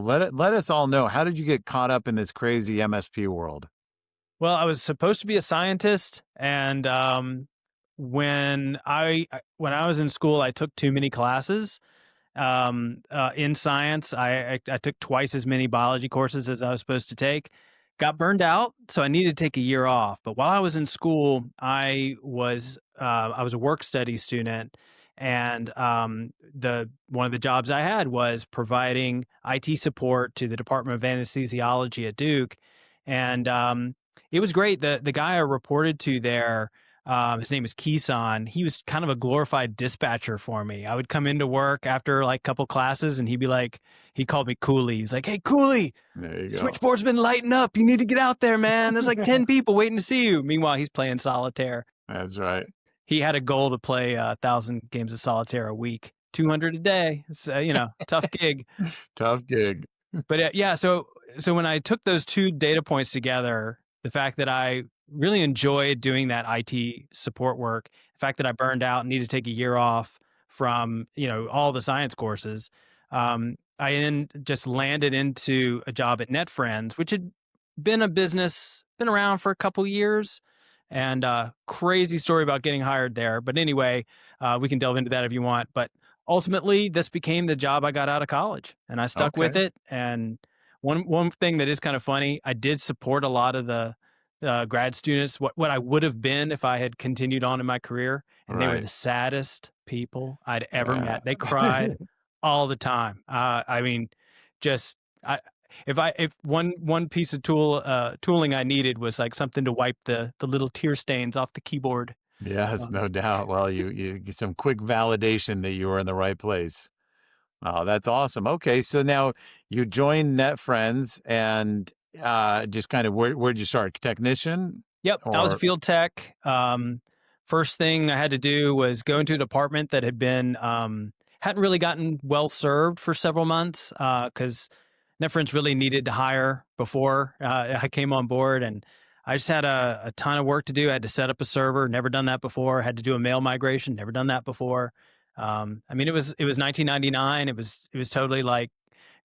Let us all know, how did you get caught up in this crazy MSP world? Well, I was supposed to be a scientist, and when I was in school, I took too many classes in science. I took twice as many biology courses as I was supposed to take. Got burned out, so I needed to take a year off. But while I was in school, I was a work study student, and the one of the jobs I had was providing IT support to the Department of Anesthesiology at Duke, and it was great. The guy I reported to there, his name is Kisan. He was kind of a glorified dispatcher for me. I would come into work after like a couple classes, and he called me Cooley. He's like, "Hey, Cooley, There you go. switchboard's been lighting up. You need to get out there, man. There's like 10 people waiting to see you." Meanwhile, he's playing solitaire. That's right. He had a goal to play 1,000 games of solitaire a week, 200 a day. So, tough gig. Tough gig. But yeah, so when I took those two data points together, the fact that I really enjoyed doing that IT support work, the fact that I burned out and needed to take a year off from all the science courses, I then just landed into a job at Net Friends, which had been around for a couple years, and crazy story about getting hired there. But anyway, we can delve into that if you want. But ultimately, this became the job I got out of college, and I stuck with Okay. it. And one thing that is kind of funny, I did support a lot of the grad students, what I would have been if I had continued on in my career, and they were Right. the saddest people I'd ever Yeah. met. They cried all the time. I mean, just I. If one piece of tooling I needed was like something to wipe the little tear stains off the keyboard. Yes, Um, no doubt. Well, you get some quick validation that you were in the right place. Oh, that's awesome. Okay, so now you joined Net Friends and just kind of where'd you start? Technician Yep, I was a or field tech. First thing I had to do was go into a department that hadn't really gotten well served for several months because Netfrance really needed to hire before I came on board, and I just had a ton of work to do. I had to set up a server, never done that before. Had to do a mail migration, never done that before. I mean, it was 1999. It was totally like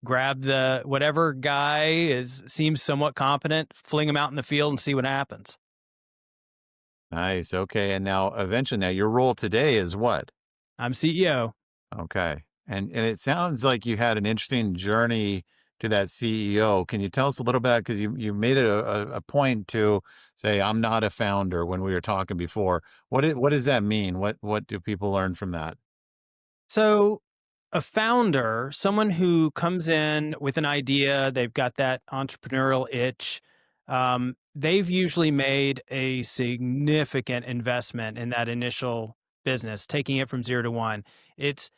grab the whatever guy seems somewhat competent, fling him out in the field, and see what happens. nice. Okay, and now eventually, now your role today is what? I'm CEO. Okay, and it sounds like you had an interesting journey to that CEO. Can you tell us a little bit? Because you made it a point to say I'm not a founder when we were talking before. What does that mean? What do people learn from that? So, a founder, someone who comes in with an idea, they've got that entrepreneurial itch. They've usually made a significant investment in that initial business, taking it from 0 to 1. It's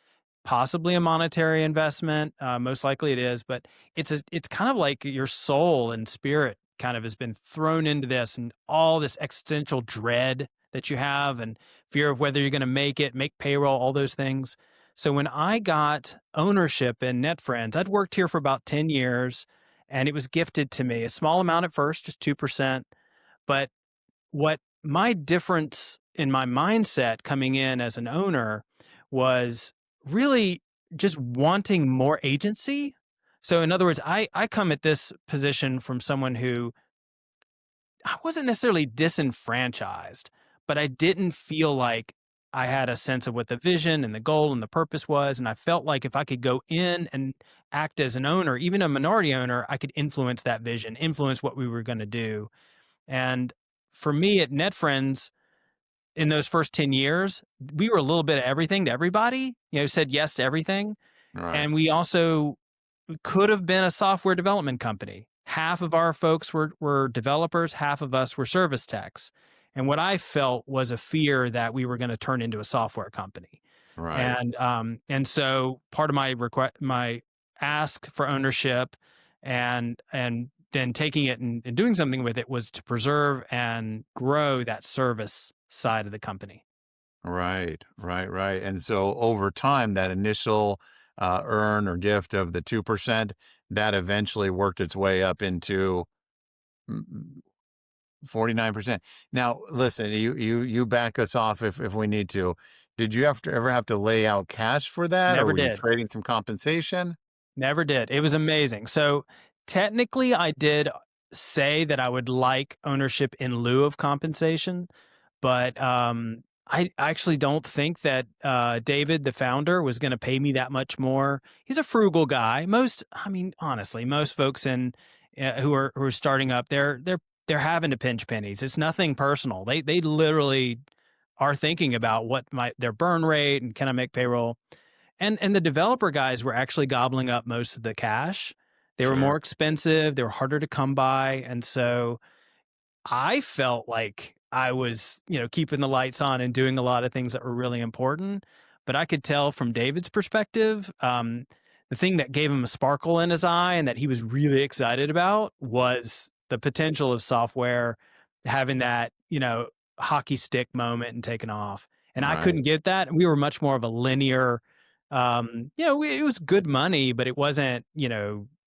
possibly a monetary investment. Most likely it is, but it's kind of like your soul and spirit kind of has been thrown into this, and all this existential dread that you have, and fear of whether you're going to make payroll, all those things. So when I got ownership in NetFriends, I'd worked here for about 10 years, and it was gifted to me, a small amount at first, just 2%. But what my difference in my mindset coming in as an owner was really just wanting more agency. So in other words, I come at this position from someone who I wasn't necessarily disenfranchised, but I didn't feel like I had a sense of what the vision and the goal and the purpose was. And I felt like if I could go in and act as an owner, even a minority owner, I could influence that vision, influence what we were going to do. And for me at NetFriends, in those first 10 years, we were a little bit of everything to everybody, said yes to everything. Right. And we also could have been a software development company. Half of our folks were developers, half of us were service techs. And what I felt was a fear that we were going to turn into a software company. Right. And so part of my ask for ownership and then taking it and doing something with it was to preserve and grow that service side of the company. Right, right, right. And so over time, that initial earn or gift of the 2%, that eventually worked its way up into 49%. Now, listen, you back us off if we need to. Did you ever have to lay out cash for that, or Never were you did. trading some compensation? Never did. It was amazing. So technically, I did say that I would like ownership in lieu of compensation, but I actually don't think that David, the founder, was going to pay me that much more. He's a frugal guy. I mean, honestly, most folks in who are starting up, they're having to pinch pennies. It's nothing personal. They literally are thinking about what their burn rate and can I make payroll. And the developer guys were actually gobbling up most of the cash. They were more Sure. expensive, they were harder to come by, and so I felt like I was, keeping the lights on and doing a lot of things that were really important. But I could tell from David's perspective, the thing that gave him a sparkle in his eye and that he was really excited about was the potential of software having that, hockey stick moment and taking off. And I couldn't Right. get that. We were much more of a linear, it was good money, but it wasn't,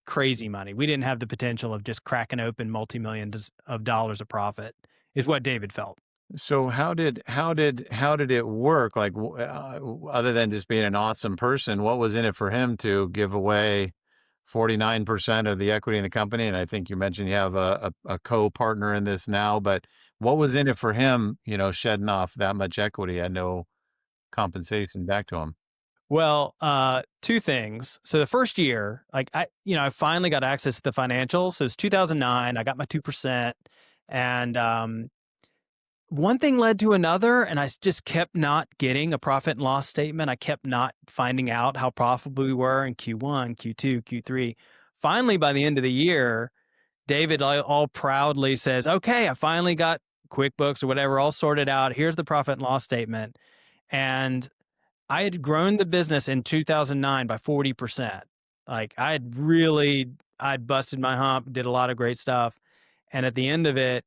crazy money. We didn't have the potential of just cracking open multi-millions of dollars of profit, is what David felt. So how did it work? Like, other than just being an awesome person, what was in it for him to give away 49% of the equity in the company? And I think you mentioned you have a co-partner in this now, but what was in it for him, shedding off that much equity and no compensation back to him? Well, two things. So the first year, like I finally got access to the financials. So it's 2009. I got my 2%, and one thing led to another, and just kept not getting a profit and loss statement. I kept not finding out how profitable we were in Q1, Q2, Q3. Finally, by the end of the year, David all proudly says, "Okay, I finally got QuickBooks or whatever all sorted out. Here's the profit and loss statement." And I had grown the business in 2009 by 40%. Like I'd busted my hump, did a lot of great stuff. And at the end of it,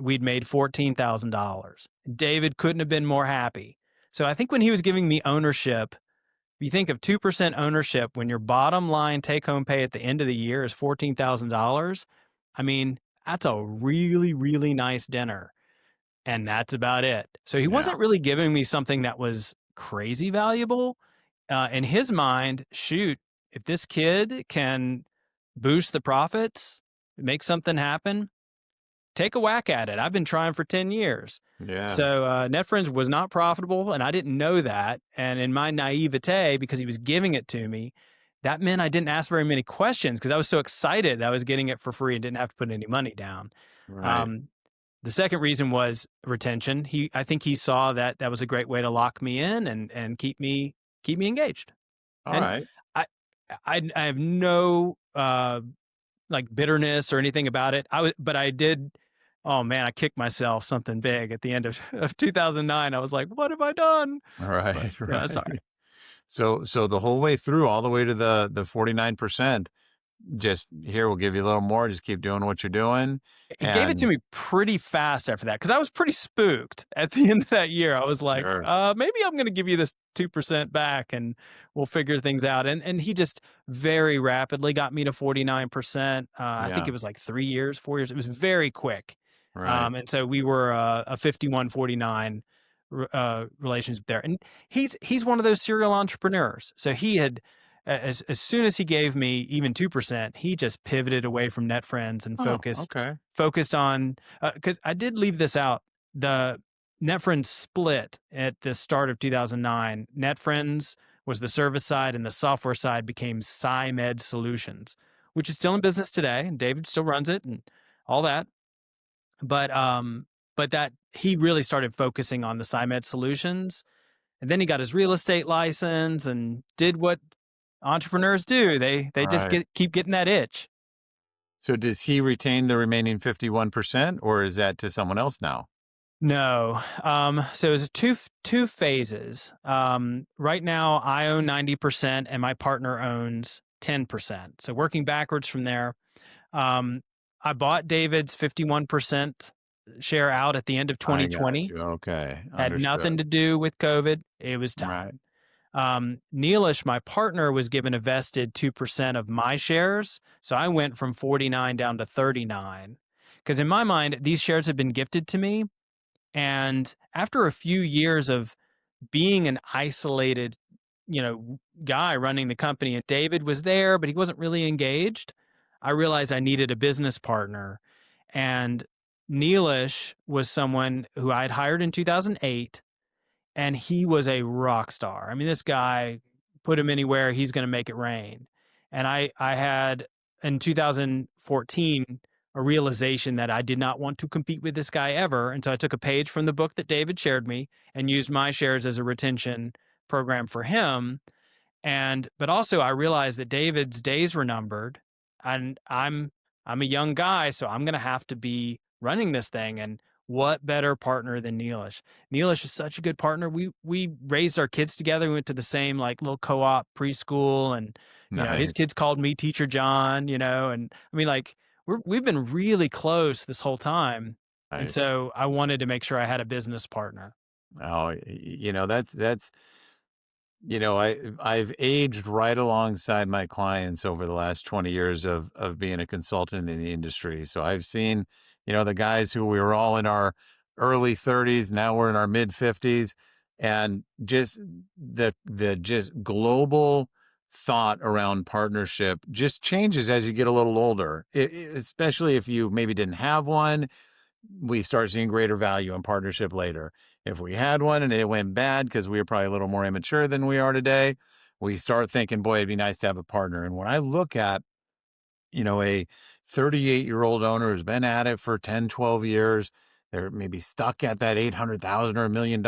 we'd made $14,000. David couldn't have been more happy. So I think when he was giving me ownership, if you think of 2% ownership, when your bottom line take home pay at the end of the year is $14,000, I mean, that's a really, really nice dinner. And that's about it. So he Yeah. wasn't really giving me something that was crazy valuable. In his mind, shoot, if this kid can boost the profits, make something happen, take a whack at it. I've been trying for 10 years. Yeah. So NetFriends was not profitable, and I didn't know that. And in my naivete, because he was giving it to me, that meant I didn't ask very many questions because I was so excited that I was getting it for free and didn't have to put any money down. Right. Um, the second reason was retention. I think he saw that that was a great way to lock me in and keep me engaged. All And right. I I have no like bitterness or anything about it. But I did. Oh man, I kicked myself something big at the end of 2009. I was like, "What have I done?" All But right. yeah, that's all Right. right. So the whole way through, all the way to the 49%, just here, we'll give you a little more. Just keep doing what you're doing. He gave it to And me pretty fast after that because I was pretty spooked at the end of that year. I was like, sure. maybe I'm going to give you this 2% back and we'll figure things out. And he just very rapidly got me to 49%. I think Yeah. it was like 3 years, 4 years. It was very quick. Right. And so we were a 51-49 relationship there. And he's one of those serial entrepreneurs. So he had as soon as he gave me even 2%, he just pivoted away from NetFriends and Oh, okay. focused on because I did leave this out. The NetFriends split at the start of 2009. NetFriends was the service side, and the software side became SciMed Solutions, which is still in business today, and David still runs it and all that. But that he really started focusing on the SciMed Solutions, and then he got his real estate license and did what entrepreneurs do. They just Right. keep getting that itch. So does he retain the remaining 51%, or is that to someone else now? No. So it was two phases. Right now I own 90% and my partner owns 10%. So working backwards from there, um, I bought David's 51% share out at the end of I got 2020. you. Okay. Had nothing Understood. to do with COVID. It was Right. time. Neelish, my partner, was given a vested 2% of my shares. So I went from 49 down to 39. Because in my mind, these shares have been gifted to me. And after a few years of being an isolated, guy running the company, and David was there, but he wasn't really engaged. I realized I needed a business partner. And Neelish was someone who I had hired in 2008, and he was a rock star. I mean, this guy, put him anywhere, he's going to make it rain. And I had in 2014 a realization that I did not want to compete with this guy ever. And so I took a page from the book that David shared me and used my shares as a retention program for him. But also I realized that David's days were numbered, and I'm a young guy, so I'm going to have to be running this thing. And what better partner than Neelish? Neelish is such a good partner. We raised our kids together. We went to the same like little co-op preschool, and his Nice. kids called me Teacher John. And I mean, like, we've been really close this whole time. And Nice. so I wanted to make sure I had a business partner. Oh, that's I've aged right alongside my clients over the last 20 years of being a consultant in the industry. So I've seen, the guys who we were all in our early 30s, now we're in our mid 50s, and just the just global thought around partnership just changes as you get a little older. Especially if you maybe didn't have one, we start seeing greater value in partnership later. If we had one and it went bad because we were probably a little more immature than we are today, we start thinking, boy, it'd be nice to have a partner. And when I look at, a 38-year-old owner who's been at it for 10, 12 years, they're maybe stuck at that 800,000 or $1 million.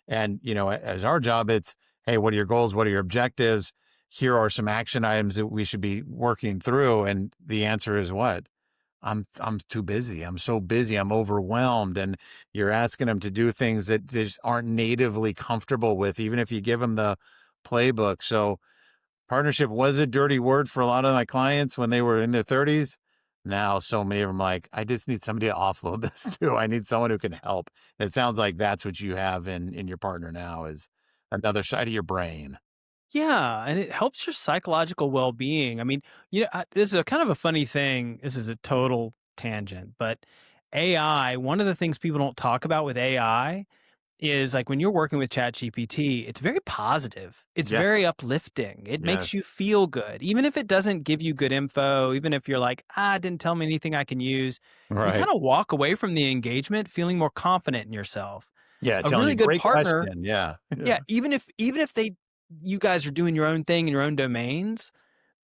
And, as our job, it's, hey, what are your goals? What are your objectives? Here are some action items that we should be working through. And the answer is what? I'm too busy. I'm so busy. I'm overwhelmed. And you're asking them to do things that they just aren't natively comfortable with, even if you give them the playbook. So partnership was a dirty word for a lot of my clients when they were in their 30s. Now, so many of them like, I just need somebody to offload this to. I need someone who can help. And it sounds like that's what you have in your partner now, is another side of your brain. Yeah, and it helps your psychological well-being. I mean, this is a kind of a funny thing. This is a total tangent, but AI, one of the things people don't talk about with AI is like when you're working with ChatGPT, it's very positive. It's Yeah. very uplifting. It Yes. makes you feel good. Even if it doesn't give you good info, even if you're like, it didn't tell me anything I can use, you Right. kind of walk away from the engagement feeling more confident in yourself. Yeah. A Telling really you, good great partner, question. Yeah. yeah, even if you guys are doing your own thing in your own domains,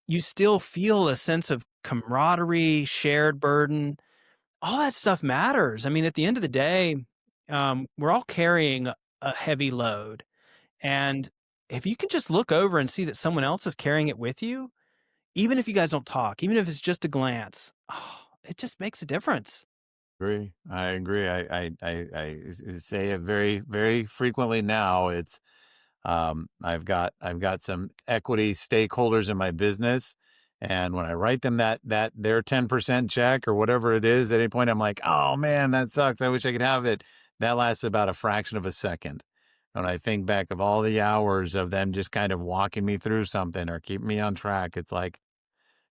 you still feel a sense of camaraderie, shared burden. All that stuff matters. I mean, at the end of the day, we're all carrying a heavy load. And if you can just look over and see that someone else is carrying it with you, even if you guys don't talk, even if it's just a glance, it just makes a difference. Agree. I agree. Say it very, very frequently now. It's I've got some equity stakeholders in my business, and when I write them that their 10% check or whatever it is, at any point I'm like, oh man, that sucks. I wish I could have it. That lasts about a fraction of a second. When I think back of all the hours of them just kind of walking me through something or keeping me on track, it's like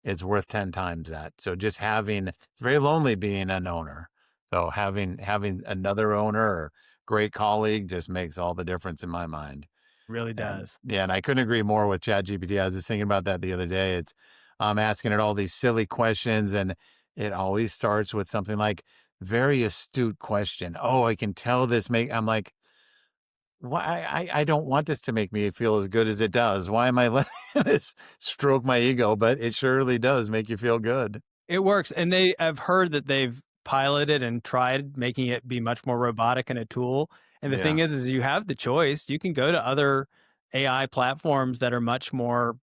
it's worth 10 times that. So just having, it's very lonely being an owner. So having another owner or great colleague just makes all the difference in my mind. Really And does. yeah, and I couldn't agree more with ChatGPT. I was just thinking about that the other day. It's I'm asking it all these silly questions, and it always starts with something like very astute question. Oh, I can tell this make I'm like, why I don't want this to make me feel as good as it does. Why am I letting this stroke my ego? But it surely does make you feel good. It works, and I've heard that they've piloted and tried making it be much more robotic and a tool, and the thing Yeah. is you have the choice. You can go to other AI platforms that are much more,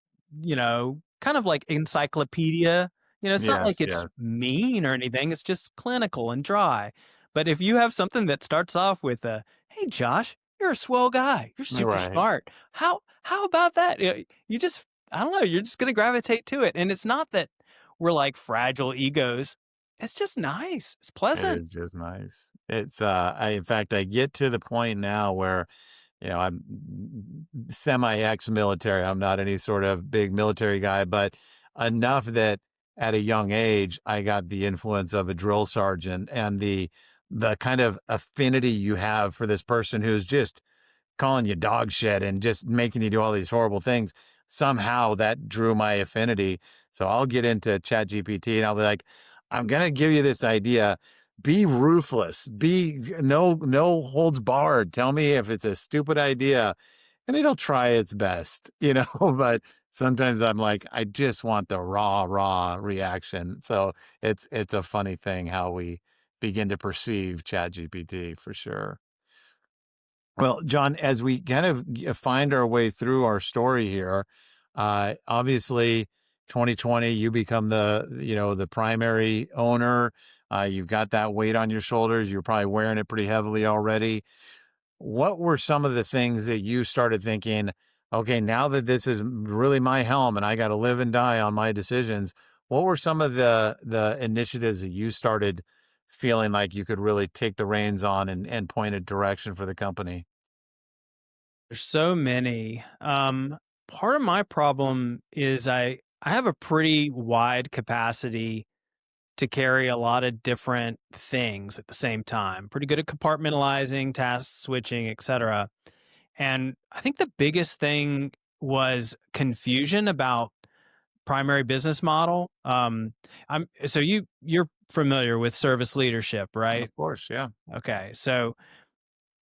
kind of like encyclopedia. It's not Yes. like it's Yes. mean or anything, it's just clinical and dry. But if you have something that starts off with a, "Hey, Josh, you're a swell guy. You're super Right. smart. How about that?" You just I don't know, you're just gonna gravitate to it, and it's not that we're like fragile egos. It's just nice. It's It pleasant. is just nice. It's in fact I get to the point now where I'm semi ex-military. I'm not any sort of big military guy, but enough that at a young age, I got the influence of a drill sergeant and the kind of affinity you have for this person who's just calling you dog shit and just making you do all these horrible things. Somehow that drew my affinity. So I'll get into Chat GPT and I'll be like, I'm going to give you this idea. Be ruthless. Be no holds barred. Tell me if it's a stupid idea and it'll try its best, but sometimes I'm like, I just want the raw reaction. So it's a funny thing how we begin to perceive Chat GPT for sure. Well, John, as we kind of find our way through our story here, obviously 2020, you become the primary owner. You've got that weight on your shoulders. You're probably wearing it pretty heavily already. What were some of the things that you started thinking, okay, now that this is really my helm and I got to live and die on my decisions, what were some of the initiatives that you started feeling like you could really take the reins on and point a direction for the company? There's so many. Part of my problem is I have a pretty wide capacity to carry a lot of different things at the same time. Pretty good at compartmentalizing, task switching, etc. And I think the biggest thing was confusion about primary business model. You're familiar with service leadership, right? Of course, yeah. Okay, so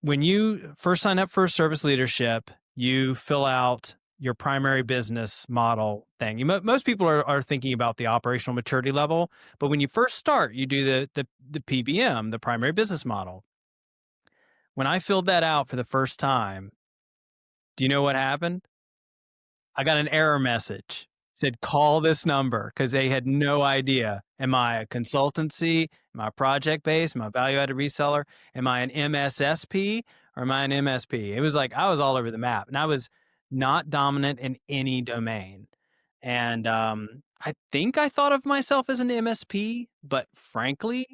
when you first sign up for service leadership, you fill out your primary business model thing. Most people are thinking about the operational maturity level, but when you first start, you do the PBM, the primary business model. When I filled that out for the first time, do you know what happened? I got an error message. Said, call this number because they had no idea. Am I a consultancy? Am I project based? Am I a value added reseller? Am I an MSSP or am I an MSP? It was like I was all over the map and I was not dominant in any domain. And I think I thought of myself as an MSP, but frankly,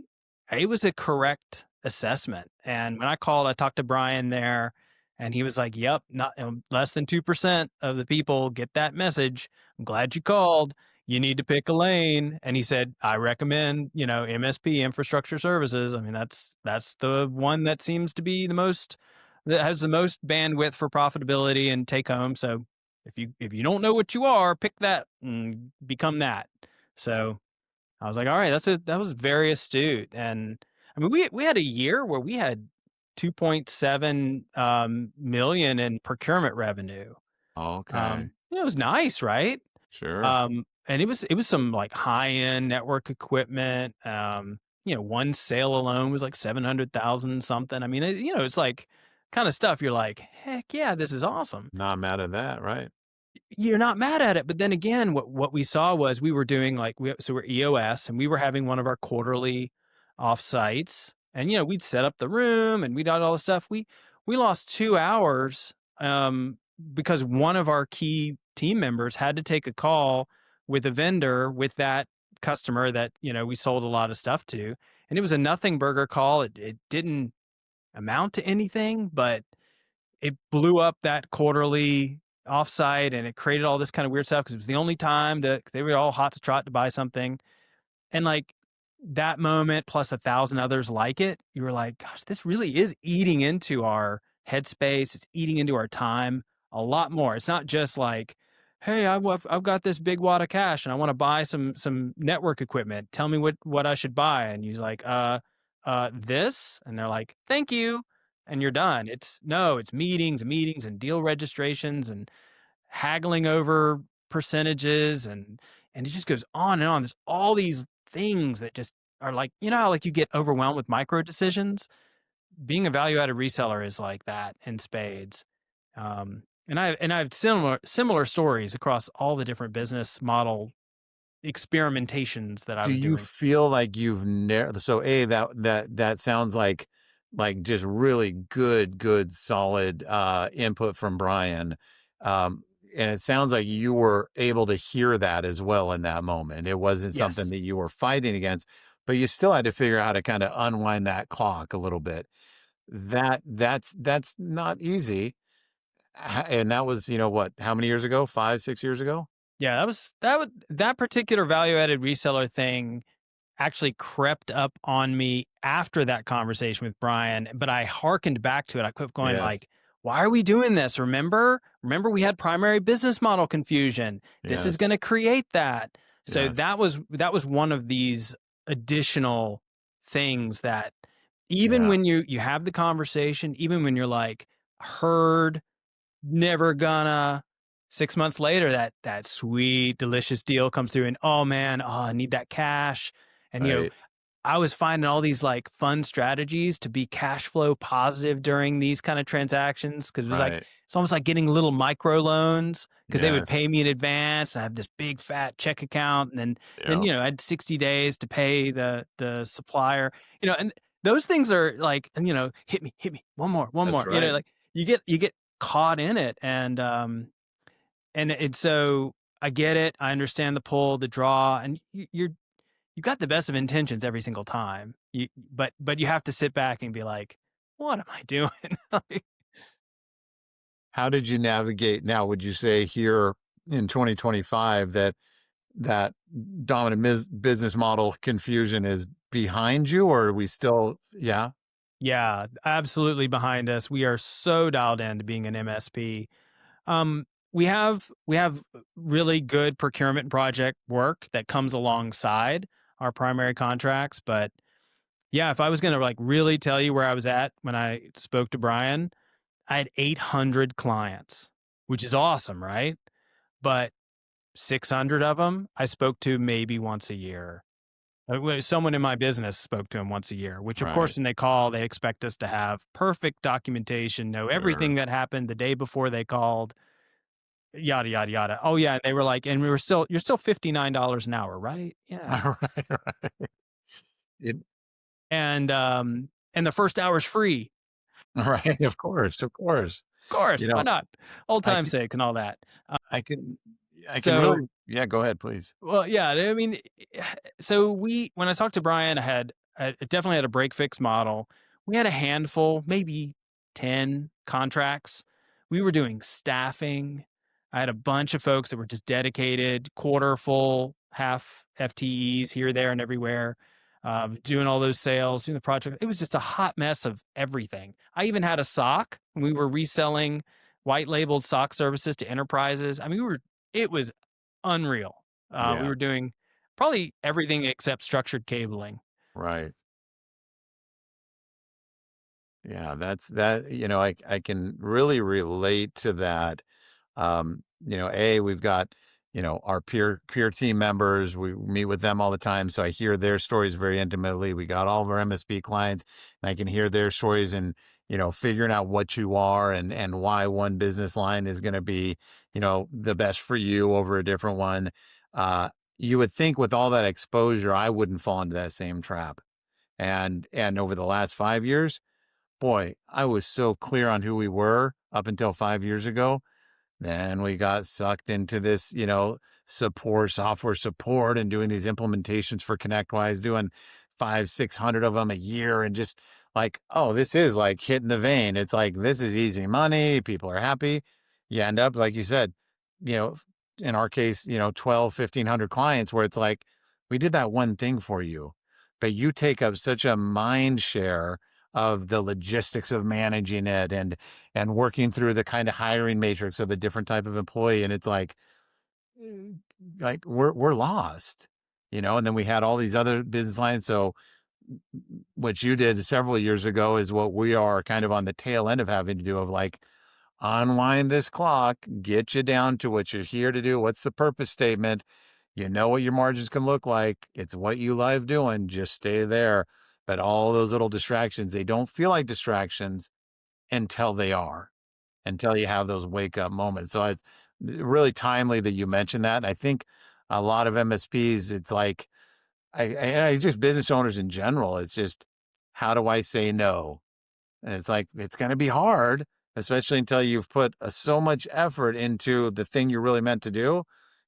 it was a correct assessment. And when I called, I talked to Brian there and he was like, "Yep, not less than 2% of the people get that message. I'm glad you called. You need to pick a lane." And he said, "I recommend, MSP, infrastructure services. I mean, that's the one that seems to be that has the most bandwidth for profitability and take home. So if you don't know what you are, pick that and become that." So I was like, "All right, that was very astute." And I mean, we had a year where we had 2.7 million in procurement revenue. Okay, It was nice, right? sure. And it was some like high end network equipment. One sale alone was like 700,000 something. I mean, it's like kind of stuff you're like, heck yeah, this is awesome. Not mad at that, right? You're not mad at it. But then again, what we saw was we were doing so we're EOS and we were having one of our quarterly offsites and, we'd set up the room and we did all the stuff. We lost 2 hours, because one of our key team members had to take a call with a vendor with that customer that, we sold a lot of stuff to. And it was a nothing burger call. It didn't amount to anything, but it blew up that quarterly offsite and it created all this kind of weird stuff because it was the only time they were all hot to trot to buy something. And like that moment plus 1,000 others like it, you were like, gosh, this really is eating into our headspace. It's eating into our time a lot more. It's not just like, hey, I've got this big wad of cash and I want to buy some network equipment. Tell me what I should buy. And you're like, this, and they're like, thank you, and you're done. It's meetings and meetings and deal registrations and haggling over percentages and it just goes on and on. There's all these things that just are like, how like you get overwhelmed with micro decisions. Being a value added reseller is like that in spades. And I have similar stories across all the different business model experimentations that I Do was you doing. feel like you've so that sounds like just really good solid input from Brian. And it sounds like you were able to hear that as well in that moment. It wasn't something Yes. that you were fighting against, but you still had to figure out how to kind of unwind that clock a little bit. That's not easy. And that was, what, how many years ago? 5, 6 years ago? Yeah, that particular value added reseller thing actually crept up on me after that conversation with Brian, but I hearkened back to it. I kept going Yes. like, why are we doing this? Remember we had primary business model confusion. This is Yes. going to create that. So Yes. that was one of these additional things that even Yeah. when you have the conversation, even when you're like, heard, never gonna, 6 months later, that sweet, delicious deal comes through and, oh man, oh, I need that cash. And Right. I was finding all these like fun strategies to be cash flow positive during these kind of transactions. Cause it was like, Right. it's almost like getting little micro loans because they would Yes. pay me in advance and I have this big fat check account. And then, Yeah. I had 60 days to pay the supplier, and those things are like, hit me, one That's more, right. like you get caught in it. And so I get it. I understand the pull, the draw, and you got the best of intentions every single time. But you have to sit back and be like, "What am I doing?" Like, How did you navigate now, would you say here in 2025 that that dominant business model confusion is behind you, or are we still yeah? yeah, absolutely behind us. We are so dialed in to being an MSP. We have really good procurement project work that comes alongside our primary contracts, but yeah, if I was going to like really tell you where I was at when I spoke to Brian, I had 800 clients, which is awesome, right? But 600 of them I spoke to maybe once a year. Someone in my business spoke to him once a year, which of Right. course, when they call, they expect us to have perfect documentation, know Sure. everything that happened the day before they called, yada, yada, yada. Oh, yeah. They were like, and you're still $59 an hour, right? Yeah. Right, right. It And the first hour is free. right, of course, of course. Of You course. Why know, not? Old I time's can sake and all that. I can I can So really yeah, go ahead, please. Well, yeah, I mean, so when I talked to Brian, I definitely had a break fix model. We had a handful, maybe 10 contracts. We were doing staffing. I had a bunch of folks that were just dedicated, quarter full, half FTEs here, there, and everywhere, doing all those sales, doing the project. It was just a hot mess of everything. I even had a sock. We were reselling white labeled sock services to enterprises. I mean, it was unreal. We Yeah, were doing probably everything except structured cabling. right. Yeah, I can really relate to that. We've got, our peer team members. We meet with them all the time, so I hear their stories very intimately. We got all of our MSP clients, and I can hear their stories and figuring out what you are and why one business line is going to be, the best for you over a different one. Uh, you would think with all that exposure, I wouldn't fall into that same trap. And over the last 5 years, boy, I was so clear on who we were up until 5 years ago. Then we got sucked into this, software support and doing these implementations for ConnectWise, doing 600 of them a year and just like, oh, this is like hitting the vein. It's like, this is easy money. People are happy. You end up, like you said, you know, in our case, 12, 1,500 clients where it's like, we did that one thing for you, but you take up such a mind share of the logistics of managing it and working through the kind of hiring matrix of a different type of employee. And it's mm, like we're lost, and then we had all these other business lines. So what you did several years ago is what we are kind of on the tail end of having to do of like unwind this clock, get you down to what you're here to do. What's the purpose statement? You know what your margins can look like. It's what you love doing. Just stay there. But all those little distractions, they don't feel like distractions until they are, until you have those wake up moments. So it's really timely that you mentioned that. And I think a lot of MSPs, it's like, I just business owners in general, it's just, how do I say no? And it's like, it's going to be hard, especially until you've put so much effort into the thing you're really meant to do,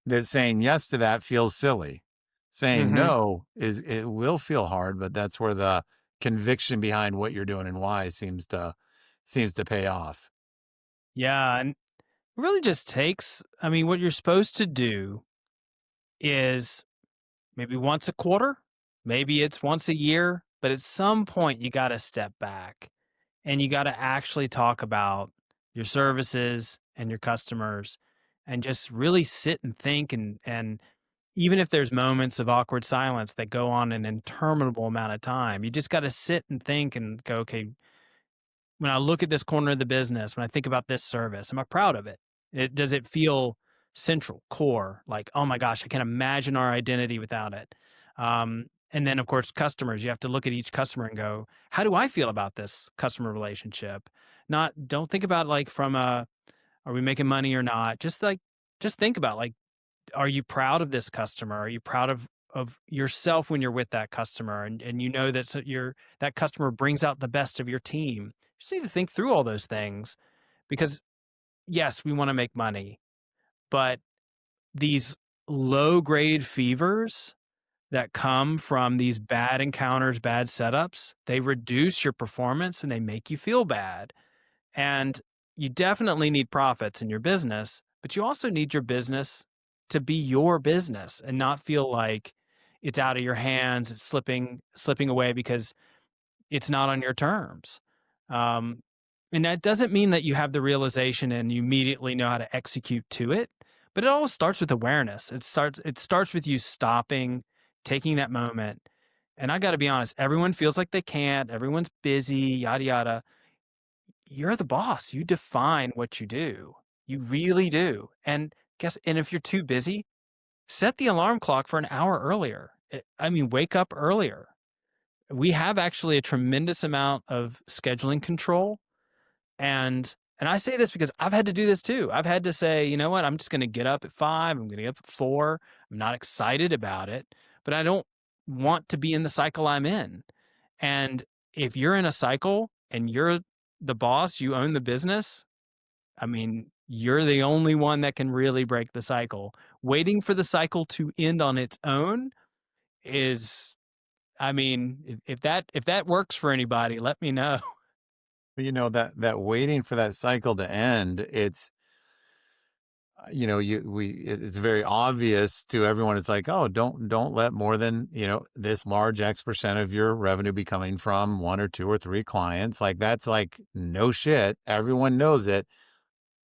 that saying yes to that feels silly. Saying Hmm. no it will feel hard, but that's where the conviction behind what you're doing and why seems to pay off. Yeah, and it really just takes. I mean, what you're supposed to do is maybe once a quarter, maybe it's once a year, but at some point you got to step back and you got to actually talk about your services, and your customers, and just really sit and think, and even if there's moments of awkward silence that go on an interminable amount of time, you just got to sit and think and go, okay, when I look at this corner of the business, when I think about this service, am I proud of it? Does it feel central, core? Like, oh my gosh, I can't imagine our identity without it. And then, of course, customers. You have to look at each customer and go, how do I feel about this customer relationship? Not, don't think about like from a, are we making money or not? Just think about like, are you proud of this customer? Are you proud of yourself when you're with that customer, and you know that that customer brings out the best of your team? You just need to think through all those things, because yes, we want to make money, but these low grade fevers that come from these bad encounters, bad setups, they reduce your performance and they make you feel bad. And you definitely need profits in your business, but you also need your business to be your business and not feel like it's out of your hands, it's slipping away because it's not on your terms. Um, and that doesn't mean that you have the realization and you immediately know how to execute to it, but it all starts with awareness. It starts with you stopping, taking that moment. And I got to be honest, everyone feels like they can't, everyone's busy, yada yada. You're the boss. You define what you do. You really do. And if you're too busy, set the alarm clock for an hour earlier. I mean, wake up earlier. We have actually a tremendous amount of scheduling control. And I say this because I've had to do this too. I've had to say, you know what, I'm just going to get up at 5, I'm going to get up at 4. I'm not excited about it, but I don't want to be in the cycle I'm in. And if you're in a cycle and you're the boss, you own the business, I mean, you're the only one that can really break the cycle. Waiting for the cycle to end on its own is, I mean, if that works for anybody, let me know. That waiting for that cycle to end, it's it's very obvious to everyone. It's like, oh, don't let more than, this large X% of your revenue be coming from 1 or 2 or 3 clients. Like, that's like, no shit. Everyone knows it.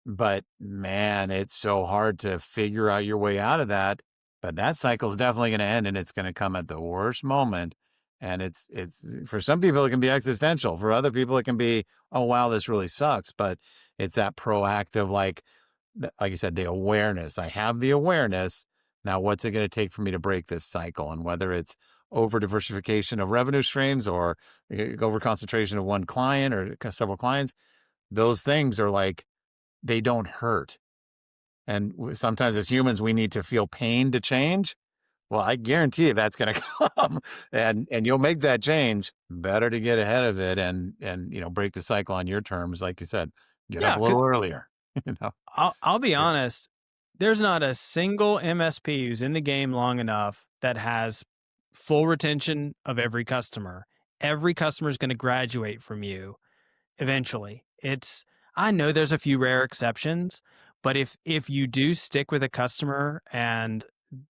But man, it's so hard to figure out your way out of that. But that cycle is definitely going to end, and it's going to come at the worst moment. And it's for some people, it can be existential. For other people, it can be, oh, wow, this really sucks. But it's that proactive, like you said, the awareness. I have the awareness. Now, what's it going to take for me to break this cycle? And whether it's over diversification of revenue streams or over concentration of one client or several clients, those things are like, they don't hurt. And sometimes as humans, we need to feel pain to change. Well, I guarantee you that's going to come, and you'll make that change. Better to get ahead of it and break the cycle on your terms, like you said. Get up Yeah, a because little earlier. You know. I'll be Yeah. honest, there's not a single MSP who's in the game long enough that has full retention of every customer. Every customer is going to graduate from you eventually. I know there's a few rare exceptions, but if you do stick with a customer and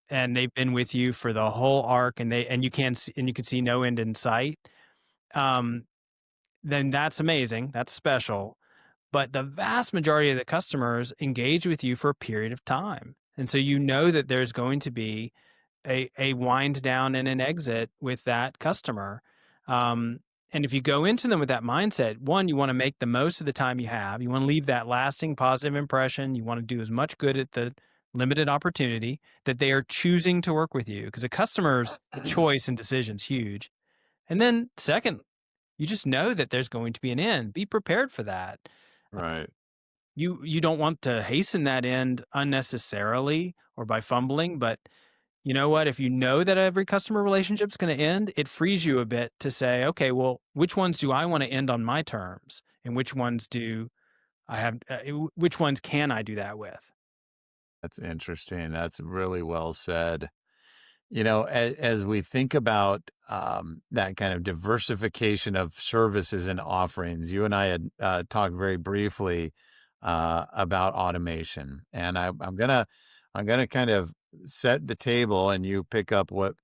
they've been with you for the whole arc, and you can see no end in sight, um, then that's amazing. That's special. But the vast majority of the customers engage with you for a period of time. And so you know that there's going to be a wind down and an exit with that customer. Um, and if you go into them with that mindset, one, you want to make the most of the time you have. You want to leave that lasting positive impression. You want to do as much good at the limited opportunity that they are choosing to work with you, because a customer's choice and decision is huge. And then second, you just know that there's going to be an end. Be prepared for that. Right. You don't want to hasten that end unnecessarily or by fumbling, but you know what? If you know that every customer relationship is going to end, it frees you a bit to say, okay, well, which ones do I want to end on my terms, and which ones do I have? Which ones can I do that with? That's interesting. That's really well said. As we think about that kind of diversification of services and offerings, you and I had talked very briefly about automation, and I'm gonna kind of set the table, and you pick up what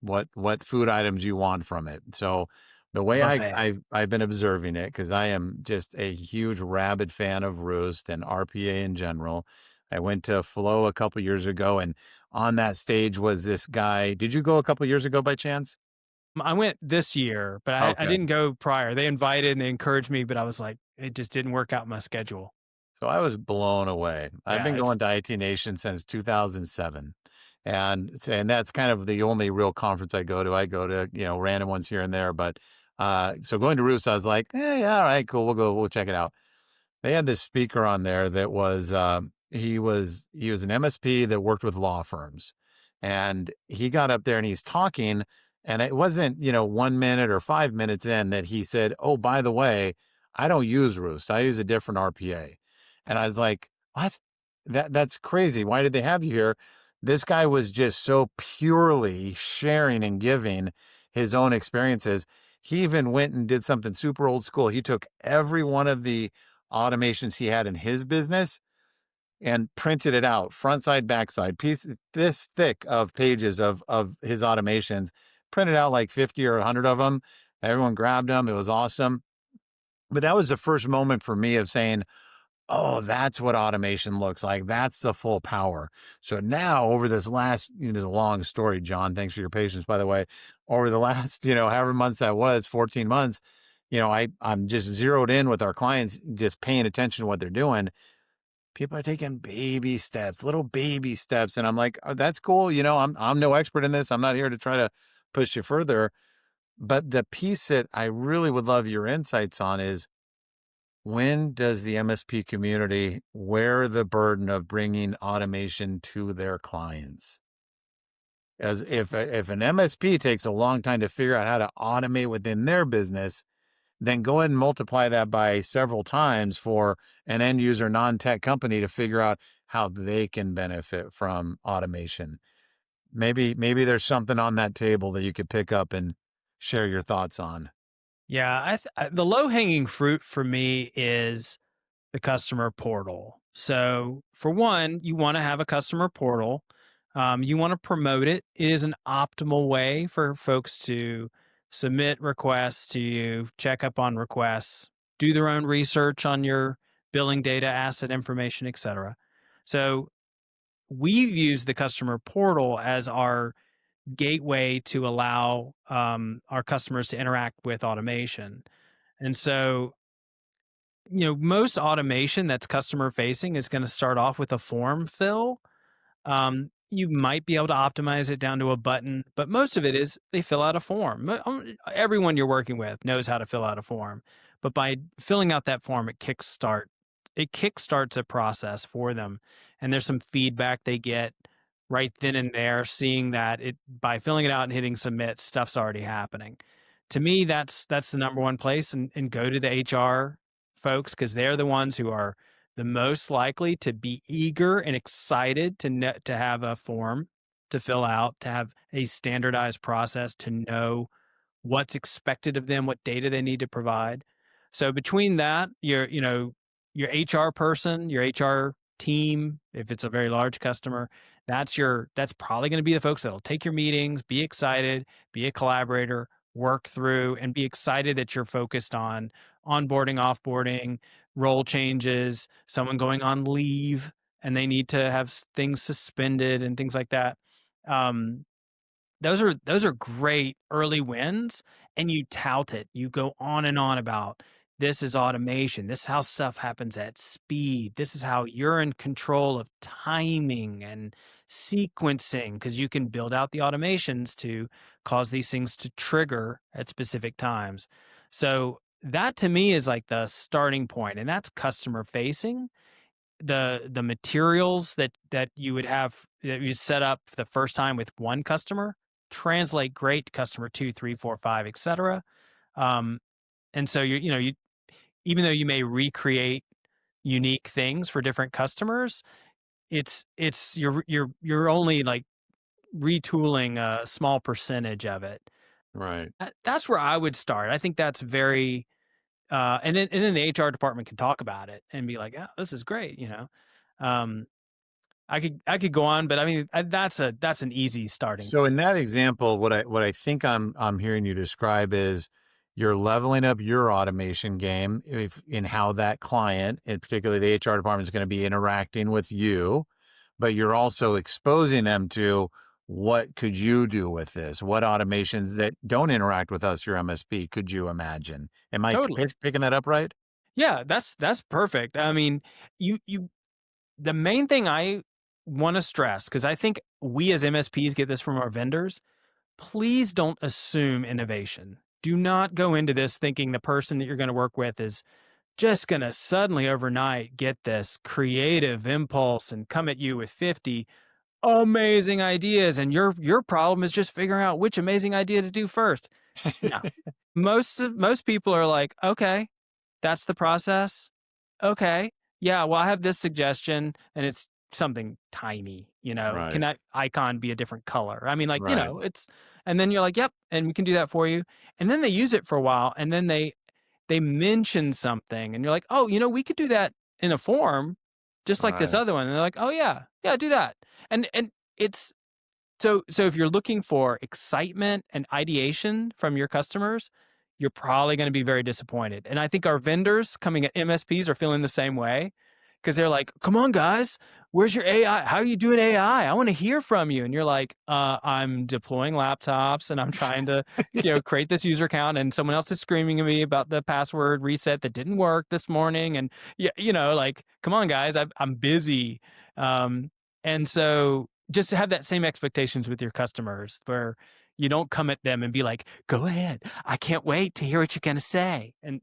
food items you want from it. So, The way buffet. I've been observing it, because I am just a huge rabid fan of Roost and RPA in general. I went to Flow a couple years ago, and on that stage was this guy. Did you go a couple years ago by chance? I went this year, but I Okay. didn't go prior. They invited and they encouraged me, but I was like, it just didn't work out my schedule. So I was blown away. I've Yeah, been it's going to IT Nation since 2007. And that's kind of the only real conference I go to. I go to, random ones here and there. But so going to Roost, I was like, yeah, all right, cool. We'll check it out. They had this speaker on there that was he was an MSP that worked with law firms, and he got up there and he's talking, and it wasn't 1 minute or 5 minutes in that he said, "Oh, by the way, I don't use Roost. I use a different RPA," and I was like, "What? That's crazy. Why did they have you here?" This guy was just so purely sharing and giving his own experiences. He even went and did something super old school. He took every one of the automations he had in his business and printed it out front side, back side, piece this thick of pages of his automations, printed out like 50 or 100 of them. Everyone grabbed them. It was awesome. But that was the first moment for me of saying, oh, that's what automation looks like. That's the full power. So now over this last, there's a long story, John. Thanks for your patience, by the way. Over the last, however months that was, 14 months, I'm just zeroed in with our clients, just paying attention to what they're doing. People are taking baby steps, little baby steps. And I'm like, oh, that's cool. I'm no expert in this. I'm not here to try to push you further. But the piece that I really would love your insights on is, when does the MSP community wear the burden of bringing automation to their clients? As if an MSP takes a long time to figure out how to automate within their business, then go ahead and multiply that by several times for an end user non-tech company to figure out how they can benefit from automation. Maybe there's something on that table that you could pick up and share your thoughts on. yeah. The low hanging fruit for me is the customer portal. So, for one, you want to have a customer portal. You want to promote it. It is an optimal way for folks to submit requests to you, check up on requests, do their own research on your billing data, asset information, etc. So, we've used the customer portal as our gateway to allow our customers to interact with automation. And so, most automation that's customer facing is going to start off with a form fill. You might be able to optimize it down to a button, but most of it is they fill out a form. Everyone you're working with knows how to fill out a form, but by filling out that form, it kickstarts a process for them, and there's some feedback they get right then and there, seeing that it by filling it out and hitting submit, stuff's already happening. To me, that's the number one place, and go to the HR folks because they're the ones who are the most likely to be eager and excited to have a form to fill out, to have a standardized process, to know what's expected of them, what data they need to provide. So between that, your HR person, your HR team, if it's a very large customer, that's probably going to be the folks that'll take your meetings, be excited, be a collaborator, work through, and be excited that you're focused on onboarding, offboarding, role changes, someone going on leave and they need to have things suspended and things like that. Um, those are great early wins, and you tout it. You go on and on about, this is automation. This is how stuff happens at speed. This is how you're in control of timing and sequencing because you can build out the automations to cause these things to trigger at specific times. So that to me is like the starting point, and that's customer facing. The materials that you would have that you set up the first time with one customer translate great to customer 2, 3, 4, 5, etc. um, and so you even though you may recreate unique things for different customers, it's you're only like retooling a small percentage of it. Right. That's where I would start. I think that's very and then the HR department can talk about it and be like, "Oh, this is great." Um, I could go on, but I mean, that's an easy starting So in point. that example, what I think I'm hearing you describe is you're leveling up your automation game if in how that client, and particularly the HR department, is going to be interacting with you, but you're also exposing them to what could you do with this? What automations that don't interact with us, your MSP, could you imagine? Am I Totally. picking that up right? Yeah, that's perfect. I mean, you the main thing I want to stress, because I think we as MSPs get this from our vendors, please don't assume innovation. Do not go into this thinking the person that you're going to work with is just going to suddenly overnight get this creative impulse and come at you with 50 amazing ideas, and your problem is just figuring out which amazing idea to do first. No. Most people are like, "Okay, that's the process. Okay. Yeah, well, I have this suggestion," and it's something tiny, can Right, that icon be a different color? I mean, like, right. it's and then you're like, "Yep, and we can do that for you." And then they use it for a while, and then they mention something, and you're like, "Oh, we could do that in a form just like this Right. other one." And they're like, "Oh, yeah. Yeah, do that." And it's so if you're looking for excitement and ideation from your customers, you're probably going to be very disappointed. And I think our vendors coming at MSPs are feeling the same way because they're like, "Come on, guys, where's your AI? How are you doing AI? I want to hear from you." And you're like, I'm deploying laptops and I'm trying to, create this user account, and someone else is screaming at me about the password reset that didn't work this morning. And yeah, like, come on, guys, I'm busy. And so just to have that same expectations with your customers where you don't come at them and be like, "Go ahead. I can't wait to hear what you're going to say." And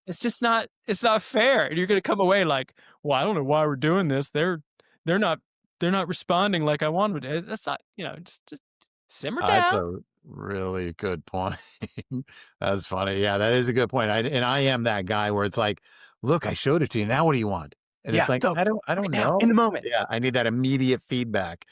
it's just it's not fair. And you're going to come away like, "Well, I don't know why we're doing this. They're not they're not responding like I wanted." That's not, just simmer That's down. a really good point. That's funny. Yeah, that is a good point. I am that guy where it's like, "Look, I showed it to you. Now what do you want?" And it's Yeah, like, go I right don't now in know." the moment. Yeah, I need that immediate feedback.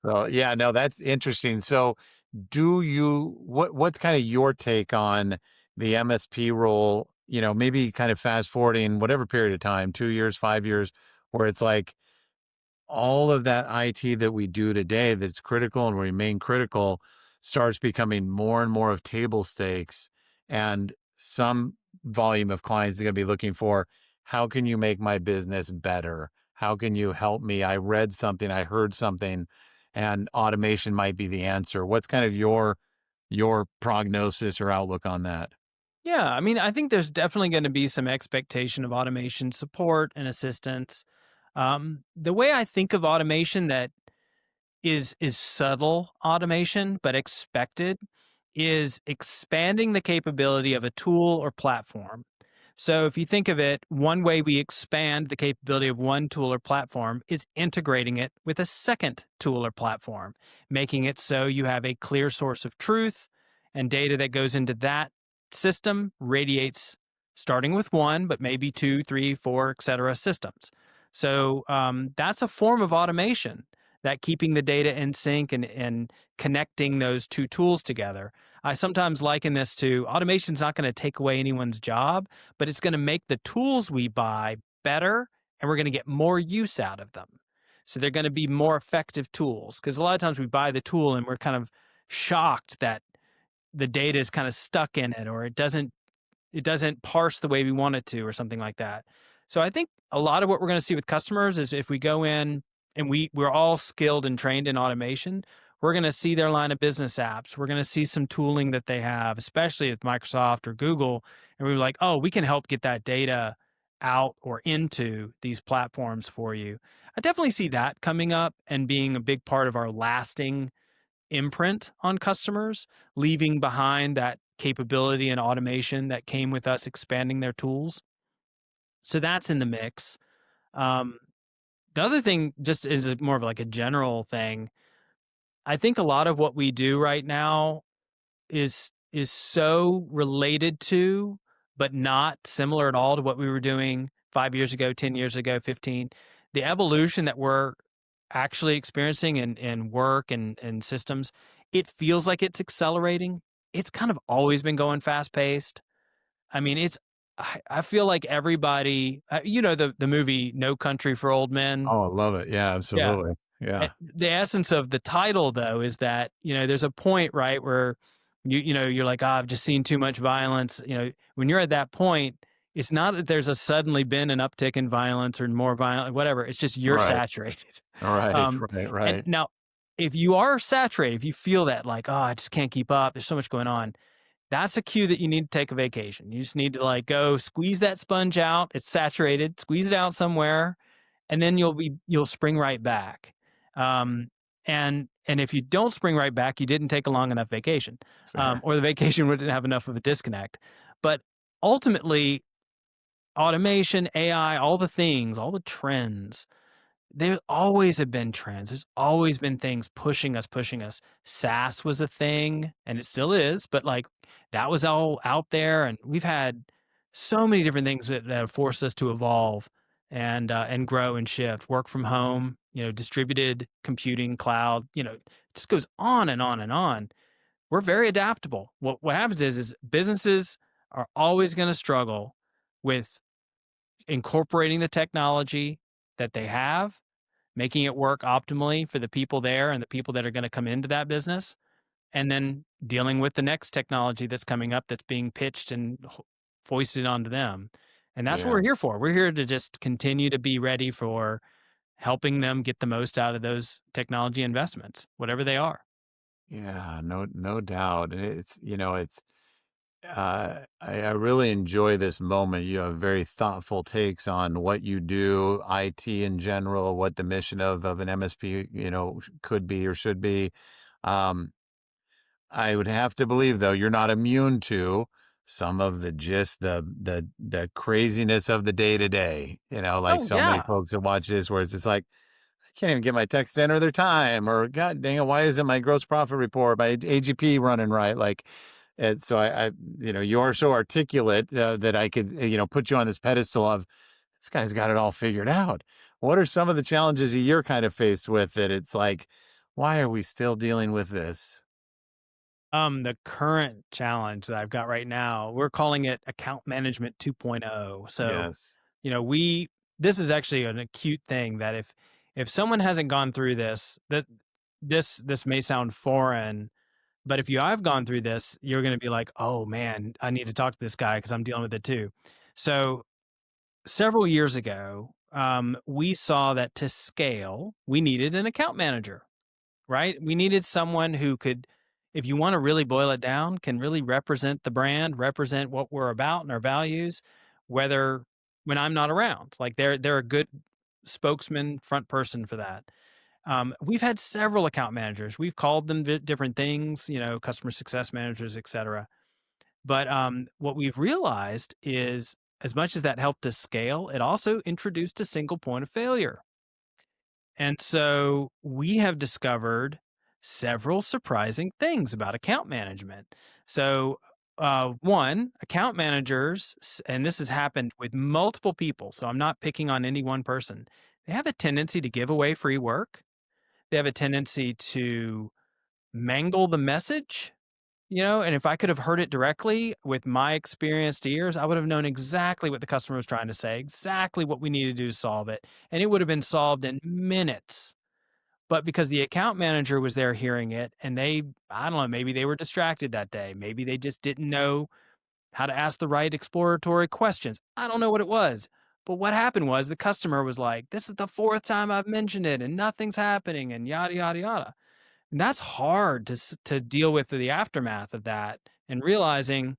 So, yeah, no, that's interesting. So, what's kind of your take on the MSP role, maybe kind of fast forwarding whatever period of time, 2 years, 5 years, where it's like all of that IT that we do today that's critical and remain critical starts becoming more and more of table stakes. And some volume of clients are going to be looking for, how can you make my business better? How can you help me? I read something, I heard something, and automation might be the answer. What's kind of your prognosis or outlook on that? Yeah, I mean, I think there's definitely going to be some expectation of automation support and assistance. The way I think of automation that is subtle automation but expected is expanding the capability of a tool or platform. So if you think of it, one way we expand the capability of one tool or platform is integrating it with a second tool or platform, making it so you have a clear source of truth, and data that goes into that system radiates starting with one, but maybe two, three, four, et cetera, systems. So that's a form of automation, that keeping the data in sync and connecting those two tools together. I sometimes liken this to automation's not going to take away anyone's job, but it's going to make the tools we buy better, and we're going to get more use out of them. So they're going to be more effective tools, because a lot of times we buy the tool and we're kind of shocked that the data is kind of stuck in it, or it doesn't parse the way we want it to, or something like that. So I think a lot of what we're going to see with customers is if we go in and we're all skilled and trained in automation, we're going to see their line of business apps. We're going to see some tooling that they have, especially with Microsoft or Google. And we're like, "Oh, we can help get that data out or into these platforms for you." I definitely see that coming up and being a big part of our lasting imprint on customers, leaving behind that capability and automation that came with us expanding their tools. So that's in the mix. Um, the other thing, just is more of like a general thing. I think a lot of what we do right now is so related to, but not similar at all to what we were doing 5 years ago, 10 years ago, 15. The evolution that we're actually experiencing in work and systems, it feels like it's accelerating. It's kind of always been going fast paced. I mean, I feel like everybody, the movie No Country for Old Men. Oh, I love it. Yeah, Yeah. absolutely. Yeah. The essence of the title, though, is that, there's a point, right, where You're like, I've just seen too much violence. When you're at that point, it's not that there's a suddenly been an uptick in violence or more violent, whatever. It's just you're Right. saturated. Right. Um, Right. and Right. now, if you are saturated, if you feel that like, oh, I just can't keep up, there's so much going on, that's a cue that you need to take a vacation. You just need to like go squeeze that sponge out. It's saturated, squeeze it out somewhere, and then you'll spring right back. Um, and if you don't spring right back, you didn't take a long enough vacation, Fair. or the vacation wouldn't have enough of a disconnect. But ultimately, automation, AI, all the things, all the trends, there always have been trends. There's always been things pushing us, pushing us. SaaS was a thing, and it still is, but like that was all out there, and we've had so many different things that have forced us to evolve and grow and shift. Work from home, distributed computing, cloud, it just goes on and on and on. We're very adaptable. What happens is businesses are always going to struggle with incorporating the technology that they have, making it work optimally for the people there and the people that are going to come into that business, and then dealing with the next technology that's coming up that's being pitched and foisted onto them. And that's what Yeah. we're here for. We're here to just continue to be ready for helping them get the most out of those technology investments, whatever they are. Yeah. No doubt. And I really enjoy this moment. You have very thoughtful takes on what you do, IT in general, what the mission of an MSP, could be or should be. Um, I would have to believe, though, you're not immune to some of the craziness of the day to day. Like Oh so many yeah. folks that watch this, where it's just like, I can't even get my techs to enter their time, or God dang it, why isn't my gross profit report, my AGP running right? Like, and so you are so articulate that I could, put you on this pedestal of this guy's got it all figured out. What are some of the challenges that you're kind of faced with that it's like, why are we still dealing with this? The current challenge that I've got right now, we're calling it account management 2.0. So, Yes. we this is actually an acute thing that if someone hasn't gone through this, that this may sound foreign, but if you have gone through this, you're going to be like, "Oh man, I need to talk to this guy because I'm dealing with it too." So, several years ago, we saw that to scale, we needed an account manager, right? We needed someone who could, if you want to really boil it down, can really represent the brand, represent what we're about and our values, whether when I'm not around. Like they're a good spokesman, front person for that. We've had several account managers. We've called them different things, customer success managers, et cetera. But what we've realized is as much as that helped us scale, it also introduced a single point of failure. And so we have discovered several surprising things about account management. So, one, account managers, and this has happened with multiple people, so I'm not picking on any one person, they have a tendency to give away free work. They have a tendency to mangle the message, and if I could have heard it directly with my experienced ears, I would have known exactly what the customer was trying to say, exactly what we needed to do to solve it. And it would have been solved in minutes. But because the account manager was there hearing it and I don't know, maybe they were distracted that day. Maybe they just didn't know how to ask the right exploratory questions. I don't know what it was. But what happened was the customer was like, this is the fourth time I've mentioned it and nothing's happening and yada, yada, yada. And that's hard to deal with the aftermath of that and realizing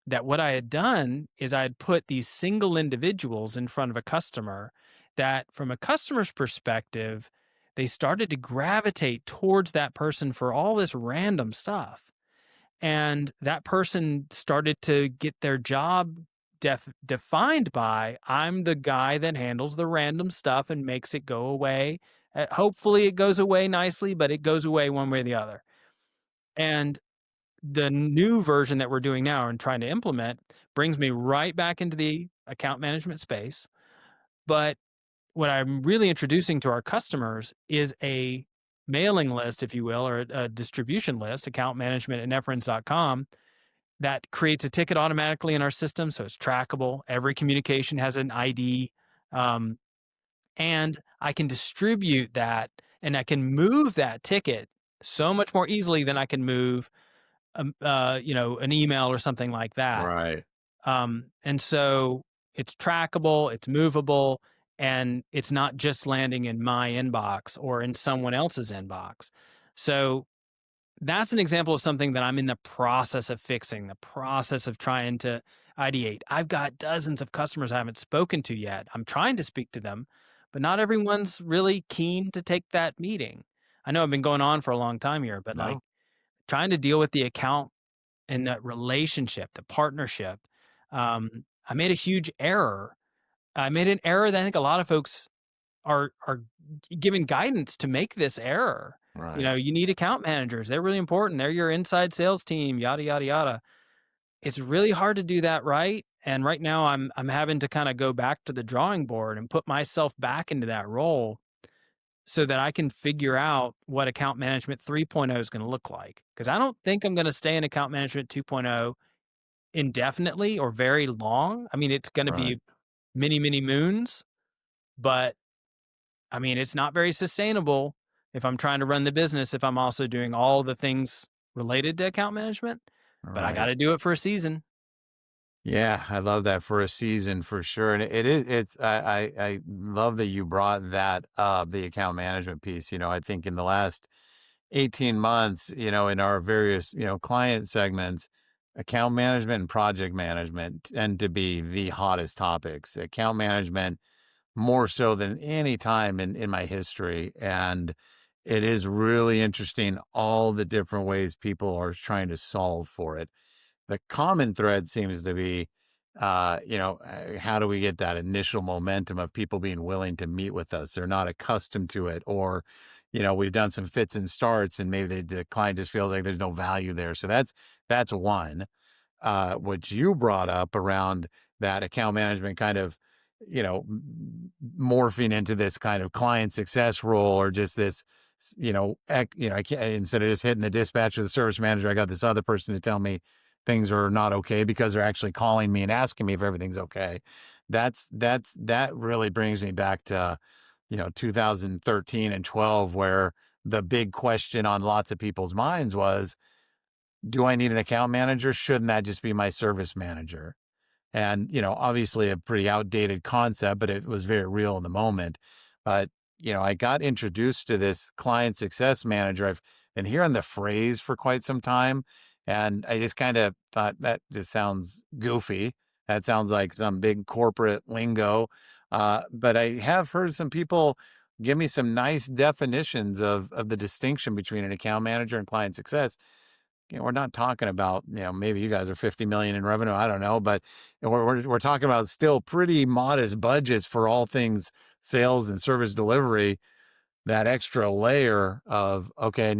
that what I had done is I had put these single individuals in front of a customer that, from a customer's perspective, they started to gravitate towards that person for all this random stuff. And that person started to get their job defined by I'm the guy that handles the random stuff and makes it go away. Hopefully, it goes away nicely, but it goes away one way or the other. And the new version that we're doing now and trying to implement brings me right back into the account management space. But what I'm really introducing to our customers is a mailing list, if you will, or a distribution list, account management at netfriends.com, that creates a ticket automatically in our system. So it's trackable. Every communication has an ID. Um, and I can distribute that and I can move that ticket so much more easily than I can move an email or something like that. Right. And so it's trackable, it's movable, and it's not just landing in my inbox or in someone else's inbox. So that's an example of something that I'm in the process of fixing, the process of trying to ideate. I've got dozens of customers I haven't spoken to yet. I'm trying to speak to them, but not everyone's really keen to take that meeting. I know I've been going on for a long time here, but like No. trying to deal with the account and that relationship, the partnership. I made a huge error. I made an error that I think a lot of folks are given guidance to make this error. Right. You need account managers. They're really important. They're your inside sales team, yada yada yada. It's really hard to do that right. And right now I'm having to kind of go back to the drawing board and put myself back into that role so that I can figure out what account management 3.0 is going to look like. Cuz I don't think I'm going to stay in account management 2.0 indefinitely or very long. I mean, it's going to Right. be many many moons, but I mean, it's not very sustainable if I'm trying to run the business, if I'm also doing all the things related to account management, but I got Right. to do it for a season. Yeah, I love that for a season for sure. And it is, it's, I love that you brought that up, the account management piece. I think in the last 18 months, in our various, client segments, account management and project management tend to be the hottest topics. Account management more so than any time in my history. And it is really interesting all the different ways people are trying to solve for it. The common thread seems to be, how do we get that initial momentum of people being willing to meet with us? They're not accustomed to it, or, we've done some fits and starts, and maybe the client just feels like there's no value there. So that's one. What you brought up around that account management kind of, morphing into this kind of client success role, or just this, I can't, instead of just hitting the dispatch or the service manager, I got this other person to tell me things are not okay because they're actually calling me and asking me if everything's okay. That really brings me back to, 2013 and 12, where the big question on lots of people's minds was, do I need an account manager? Shouldn't that just be my service manager? And, obviously a pretty outdated concept, but it was very real in the moment. But, I got introduced to this client success manager. I've been hearing the phrase for quite some time. And I just kind of thought that just sounds goofy. That sounds like some big corporate lingo. But I have heard some people give me some nice definitions of the distinction between an account manager and client success. We're not talking about, maybe you guys are 50 million in revenue. I don't know, but we're talking about still pretty modest budgets for all things sales and service delivery. That extra layer of, okay,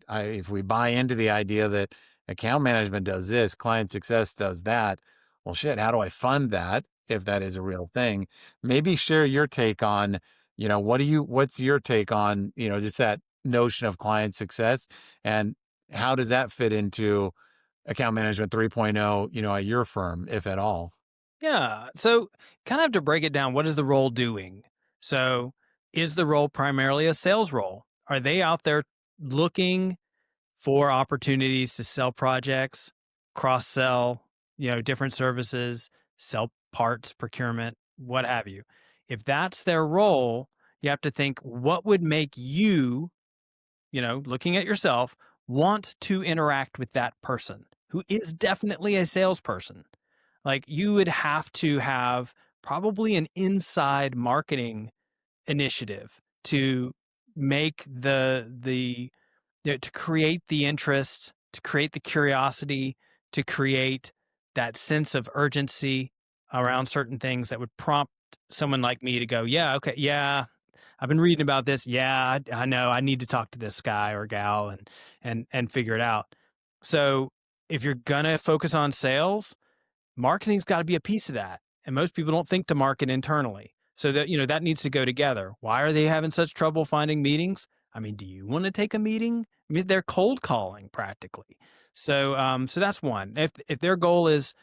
if we buy into the idea that account management does this, client success does that, well, shit, how do I fund that if that is a real thing? Maybe share your take on, what's your take on, just that notion of client success, and how does that fit into account management 3.0, at your firm, if at all? Yeah. So, kind of have to break it down. What is the role doing? So, is the role primarily a sales role? Are they out there looking for opportunities to sell projects, cross sell, different services, sell parts, procurement, what have you? If that's their role, you have to think what would make you, looking at yourself, want to interact with that person who is definitely a salesperson. Like you would have to have probably an inside marketing initiative to make to create the interest, to create the curiosity, to create that sense of urgency around certain things that would prompt someone like me to go, yeah, okay, yeah, I've been reading about this. Yeah, I know. I need to talk to this guy or gal and figure it out. So if you're gonna focus on sales, marketing's got to be a piece of that. And most people don't think to market internally. So that that needs to go together. Why are they having such trouble finding meetings? I mean, do you want to take a meeting? I mean, they're cold calling practically. So that's one. If their goal is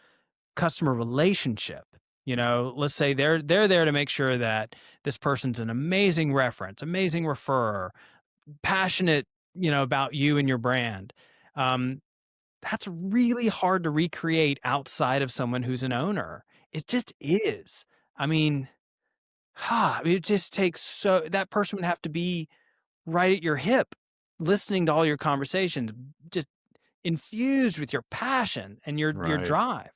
customer relationship, let's say they're there to make sure that this person's an amazing reference, amazing referrer, passionate, about you and your brand. Um, that's really hard to recreate outside of someone who's an owner. It just is. I mean, it just takes that person would have to be right at your hip, listening to all your conversations, just infused with your passion and your Right. drive.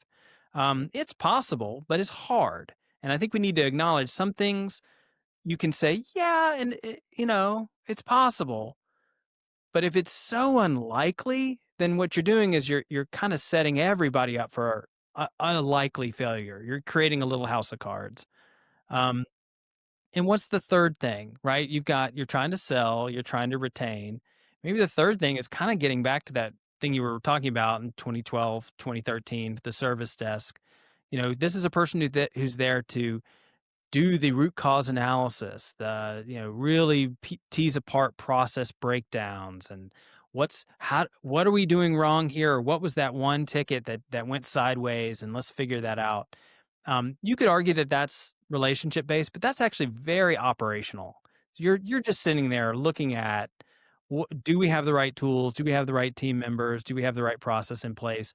It's possible, but it's hard. And I think we need to acknowledge some things you can say, yeah, and it's possible. But if it's so unlikely, then what you're doing is you're kind of setting everybody up for a likely failure. You're creating a little house of cards. Um, and what's the third thing, right? You're trying to sell, you're trying to retain. Maybe the third thing is kind of getting back to that thing you were talking about in 2012, 2013, the service desk. This is a person who's there to do the root cause analysis, really tease apart process breakdowns and what are we doing wrong here? Or what was that one ticket that went sideways? And let's figure that out. You could argue that that's relationship based, but that's actually very operational. You're just sitting there looking at, do we have the right tools? Do we have the right team members? Do we have the right process in place?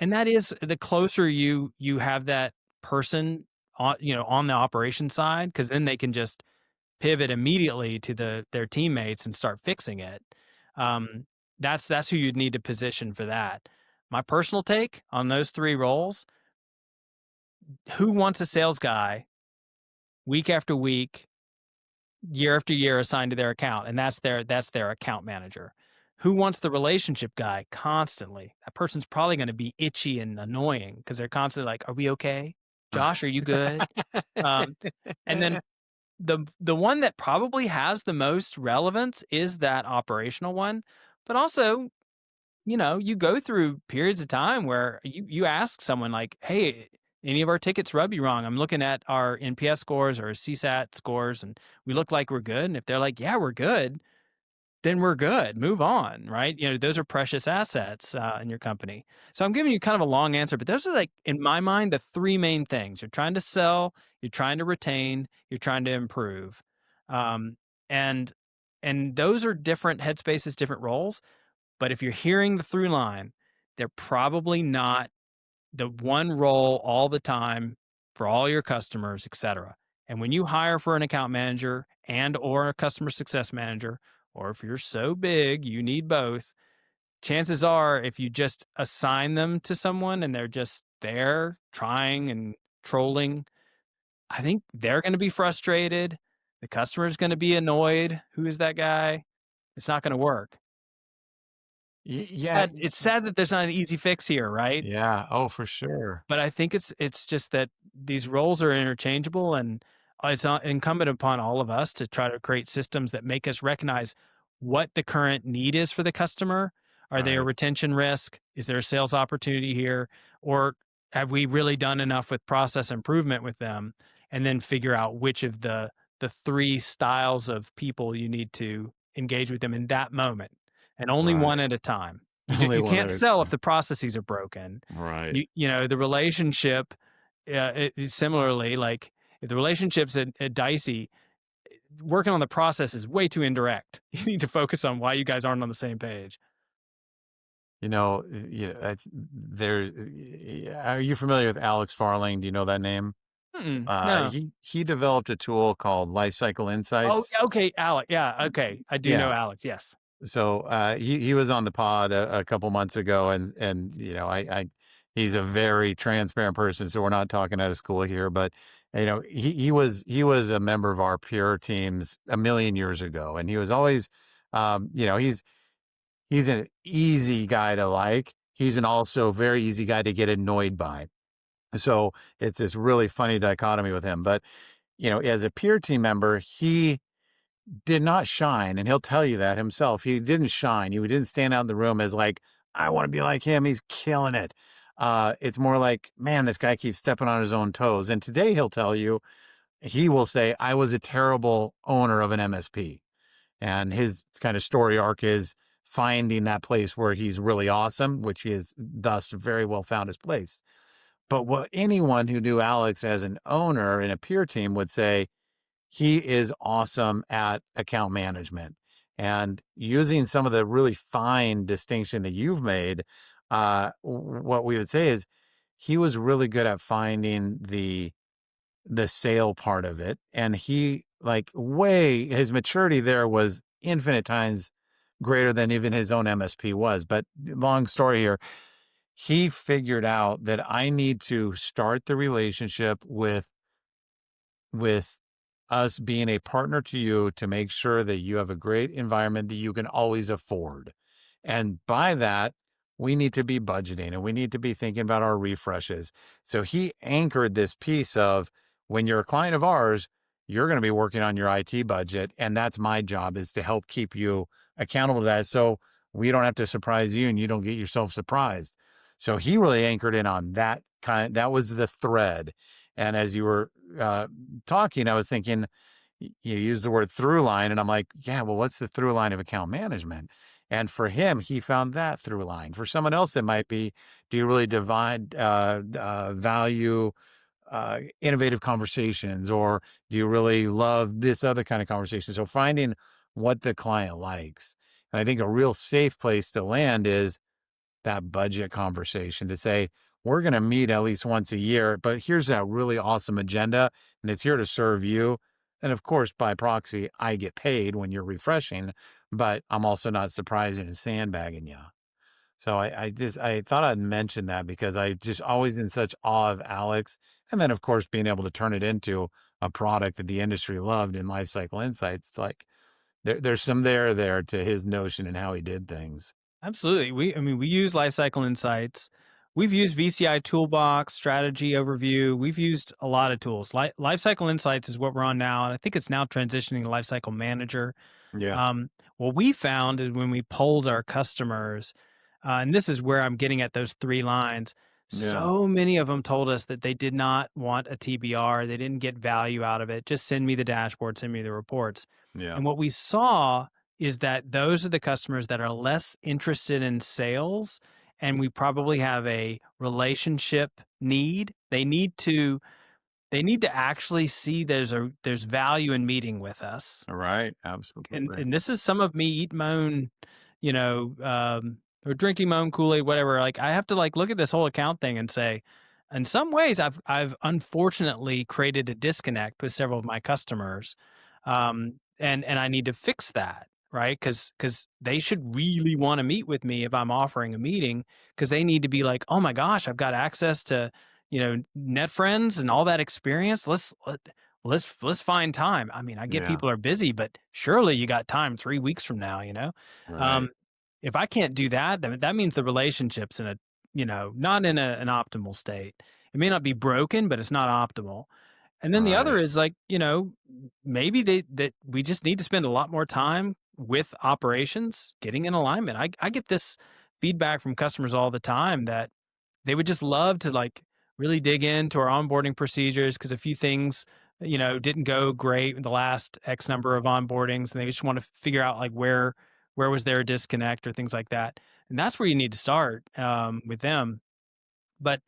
And that is the closer you have that person on the operation side, because then they can just pivot immediately to their teammates and start fixing it. Um, that's who you'd need to position for that. My personal take on those three roles: who wants a sales guy week after week, year after year assigned to their account, and that's their account manager. Who wants the relationship guy constantly? That person's probably going to be itchy and annoying because they're constantly like, "Are we okay? Josh, are you good?" Um, and then the one that probably has the most relevance is that operational one, but also, you go through periods of time where you ask someone like, "Hey, any of our tickets rub you wrong? I'm looking at our NPS scores or CSAT scores, and we look like we're good." And if they're like, "Yeah, we're good," then we're good. Move on, right? Those are precious assets in your company. So I'm giving you kind of a long answer, but those are, like, in my mind, the three main things. You're trying to sell, you're trying to retain, you're trying to improve. Um, and and those are different headspaces, different roles. But if you're hearing the through line, they're probably not the one role all the time for all your customers, et cetera. And when you hire for an account manager and or a customer success manager, or if you're so big you need both, chances are if you just assign them to someone and they're just there trying and trolling, I think they're going to be frustrated. The customer's going to be annoyed. Who is that guy? It's not going to work. Yeah. But it's sad that there's not an easy fix here, right? Yeah. Oh, for sure. But I think it's just that these roles are interchangeable, and it's incumbent upon all of us to try to create systems that make us recognize what the current need is for the customer. Are they a Right. retention risk? Is there a sales opportunity here? Or have we really done enough with process improvement with them? And then figure out which of the three styles of people you need to engage with them in that moment, and only one Right. at a time. Only You one can't at a sell if time. the processes are broken. Right. The relationship, similarly, like, if the relationship's dicey, working on the process is way too indirect. You need to focus on why you guys aren't on the same page. Are you familiar with Alex Farling? Do you know that name? Mm-mm, no. He developed a tool called Lifecycle Oh, Insights. okay, Alex. Yeah, okay. I do know Yeah. Alex. Yes. So he was on the pod a couple months ago, and he's a very transparent person. So we're not talking out of school here, but he was a member of our peer teams a million years ago, and he was always, he's an easy guy to like. He's an also very easy guy to get annoyed by. So it's this really funny dichotomy with him. But as a peer team member, he did not shine, and he'll tell you that himself. He didn't shine. He didn't stand out in the room as like, I want to be like him. He's killing it. It's more like, man, this guy keeps stepping on his own toes. And today he'll tell you, he will say, I was a terrible owner of an MSP. And his kind of story arc is finding that place where he's really awesome, which he has thus very well found his place. But what anyone who knew Alex as an owner in a peer team would say, he is awesome at account management, and using some of the really fine distinction that you've made. what we would say is he was really good at finding the sale part of it. And he like way his maturity there was infinite times greater than even his own MSP was. But long story here, he figured out that I need to start the relationship with us being a partner to you to make sure that you have a great environment that you can always afford. And by that, we need to be budgeting and we need to be thinking about our refreshes. So he anchored this piece of when you're a client of ours, you're going to be working on your IT budget. And that's my job is to help keep you accountable to that. So we don't have to surprise you and you don't get yourself surprised. So he really anchored in on that was the thread. And as you were talking, I was thinking, you use the word through line, and I'm like, yeah, well, what's the through line of account management? And for him, he found that through line. For someone else, it might be, do you really value innovative conversations, or do you really love this other kind of conversation? So finding what the client likes. And I think a real safe place to land is that budget conversation to say, we're going to meet at least once a year, but here's that really awesome agenda and it's here to serve you. And of course, by proxy, I get paid when you're refreshing, but I'm also not surprising and sandbagging you. So I thought I'd mention that because I just always in such awe of Alex. And then of course, being able to turn it into a product that the industry loved in Lifecycle Insights. It's like there's some there to his notion and how he did things. Absolutely. We use Lifecycle Insights. We've used VCI Toolbox, Strategy Overview. We've used a lot of tools. Lifecycle Insights is what we're on now, and I think it's now transitioning to Lifecycle Manager. Yeah. What we found is when we polled our customers, and this is where I'm getting at those 3 lines, Yeah. so many of them told us that they did not want a TBR. They didn't get value out of it. Just send me the dashboard, send me the reports. Yeah. And what we saw is that those are the customers that are less interested in sales, and we probably have a relationship need. They need to actually see there's value in meeting with us. Right. And Absolutely. and this is some of me eating my own, you know, or drinking my own Kool-Aid, whatever. Like I have to like look at this whole account thing and say, in some ways, I've unfortunately created a disconnect with several of my customers, and I need to fix that, right? Because they should really want to meet with me if I'm offering a meeting, because they need to be like, oh my gosh, I've got access to, Net Friends and all that experience. Let's find time. I mean, I get Yeah. people are busy, but surely you got time 3 weeks from now, you know? Right. Um, if I can't do that, then that means the relationship's in a, not in an optimal state. It may not be broken, but it's not optimal. And then the other Right. is like, maybe that we just need to spend a lot more time with operations, getting in alignment. I get this feedback from customers all the time that they would just love to like really dig into our onboarding procedures because a few things, didn't go great in the last X number of onboardings, and they just want to figure out like where was there a disconnect or things like that. And that's where you need to start with them. But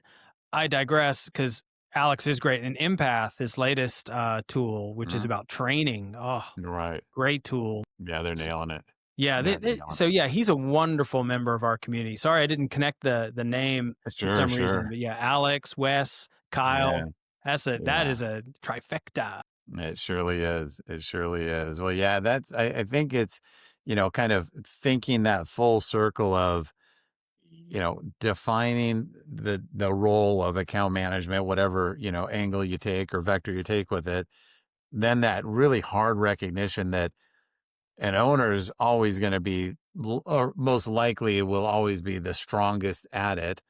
I digress because Alex is great. And Empath, his latest tool, which is Mhm. about training. Oh, Right. great tool. Yeah, they're S- nailing it. Yeah, They're nailing so yeah, he's a wonderful member of our community. Sorry, I didn't connect the name it. for Sure, some reason, sure. but yeah, Alex, Wes, Yeah. Kyle, that Yeah. is a trifecta. It surely is. It surely is. Well, yeah, I think it's, kind of thinking that full circle of, defining the role of account management, whatever, angle you take or vector you take with it, then that really hard recognition that an owner is always going to be, or most likely will always be the strongest at it.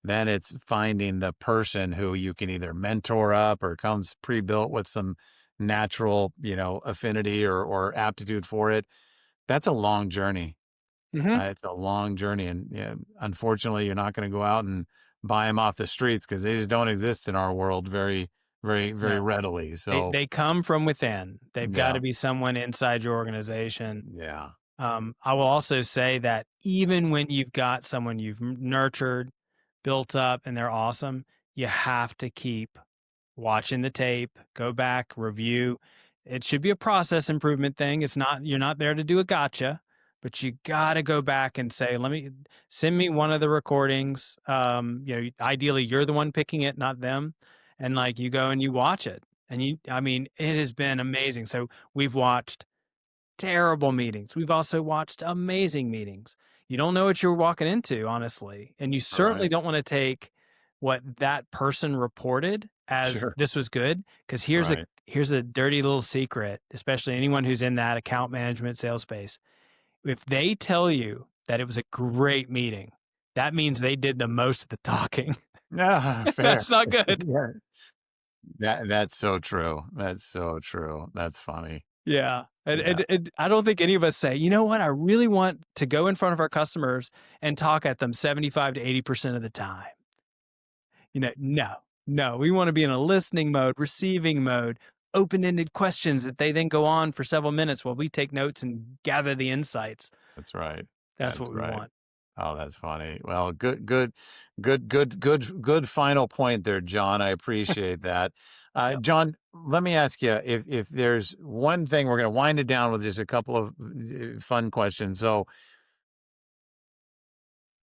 Then it's finding the person who you can either mentor up or comes pre-built with some natural, affinity or aptitude for it. That's a long journey. Hmm. It's a long journey. And yeah, unfortunately, you're not going to go out and buy them off the streets because they just don't exist in our world very, very, very No, readily. they So, they come from within. They've got yeah, to be someone inside your organization. yeah, I will also say that even when you've got someone you've nurtured, built up, and they're awesome, you have to keep watching the tape, go back, review. It should be a process improvement thing. You're not there to do a gotcha, but you got to go back and say, let me send me one of the recordings. Ideally you're the one picking it, not them. And like you go and you watch it. And I mean, it has been amazing. So we've watched terrible meetings. We've also watched amazing meetings. You don't know what you're walking into, honestly. And you certainly Right. don't want to take what that person reported as Sure. this was good. Cause Right. here's a dirty little secret, especially anyone who's in that account management sales space. If they tell you that it was a great meeting, that means they did the most of the talking. Yeah, fair. That's not good. Yeah. That's so true. That's so true. That's funny. Yeah. And, Yeah, and I don't think any of us say, you know what? I really want to go in front of our customers and talk at them 75 to 80% of the time. No, no. We want to be in a listening mode, receiving mode, open ended questions that they then go on for several minutes while we take notes and gather the insights. that's right. That's what That's we right. want. Oh, that's funny. Well, good final point there, John. I appreciate that. Yep. John, let me ask you if there's one thing we're going to wind it down with just a couple of fun questions. So,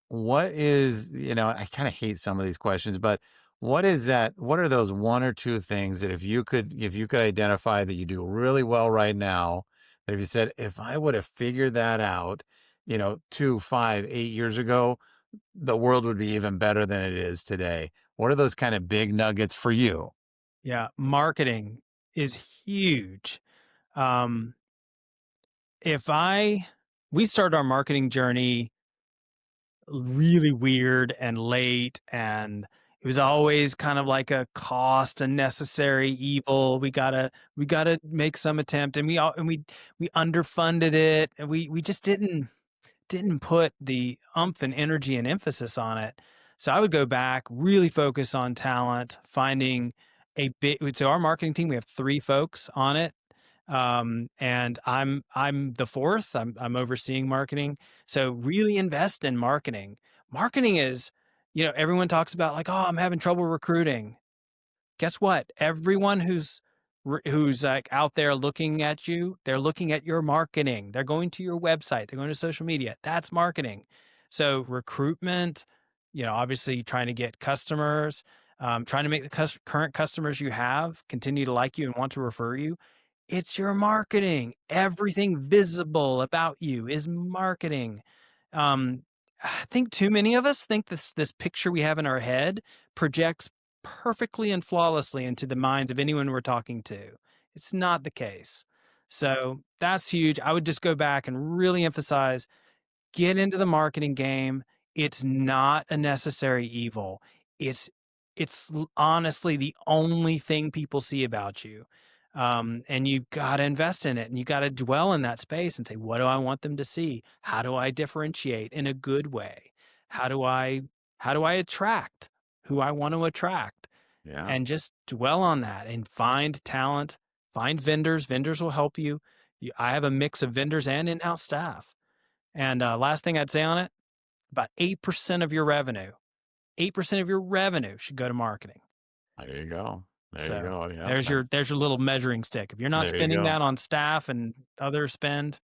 what is, I kind of hate some of these questions, but what is that? What are those one or two things that if you could identify that you do really well right now, that if you said, if I would have figured that out, 2, 5, 8 years ago, the world would be even better than it is today. What are those kind of big nuggets for you? Yeah. Marketing is huge. Um, if I, we started our marketing journey really weird and late, and it was always kind of like a cost, a necessary evil. We gotta make some attempt, and we underfunded it, and we just didn't put the umph and energy and emphasis on it. So I would go back, really focus on talent, finding a bit. So our marketing team, we have 3 folks on it, and I'm the fourth. I'm overseeing marketing. So really invest in marketing. Marketing is, everyone talks about like, oh, I'm having trouble recruiting. Guess what? Everyone who's like out there looking at you, they're looking at your marketing. They're going to your website. They're going to social media. That's marketing. So recruitment, obviously trying to get customers, trying to make the current customers you have continue to like you and want to refer you. It's your marketing. Everything visible about you is marketing. I think too many of us think this picture we have in our head projects perfectly and flawlessly into the minds of anyone we're talking to. It's not the case. So that's huge. I would just go back and really emphasize, get into the marketing game. It's not a necessary evil. It's honestly the only thing people see about you. And you've got to invest in it, and you got to dwell in that space and say, what do I want them to see? How do I differentiate in a good way? How do I attract who I want to attract? Yeah, And just dwell on that and find talent, find vendors. Vendors will help you. I have a mix of vendors and in-house staff. And last thing I'd say on it, about 8% of your revenue, 8% of your revenue should go to marketing. there you go. There you So go. Yeah, there's your little measuring stick. If you're not there you spending go. that on staff and other spend,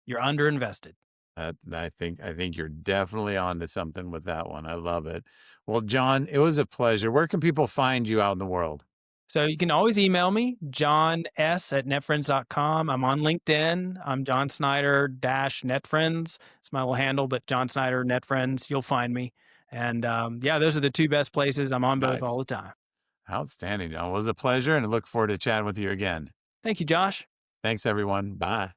you're underinvested. I think you're definitely onto something with that one. I love it. Well, John, it was a pleasure. Where can people find you out in the world? So you can always email me, johns@netfriends.com. I'm on LinkedIn. I'm John Snyder dash NetFriends. It's my little handle, but John Snyder NetFriends, you'll find me. And yeah, those are the 2 best places. I'm on both all Nice. the time. Outstanding, John. Well, it was a pleasure and I look forward to chatting with you again. Thank you, Josh. Thanks, everyone. Bye.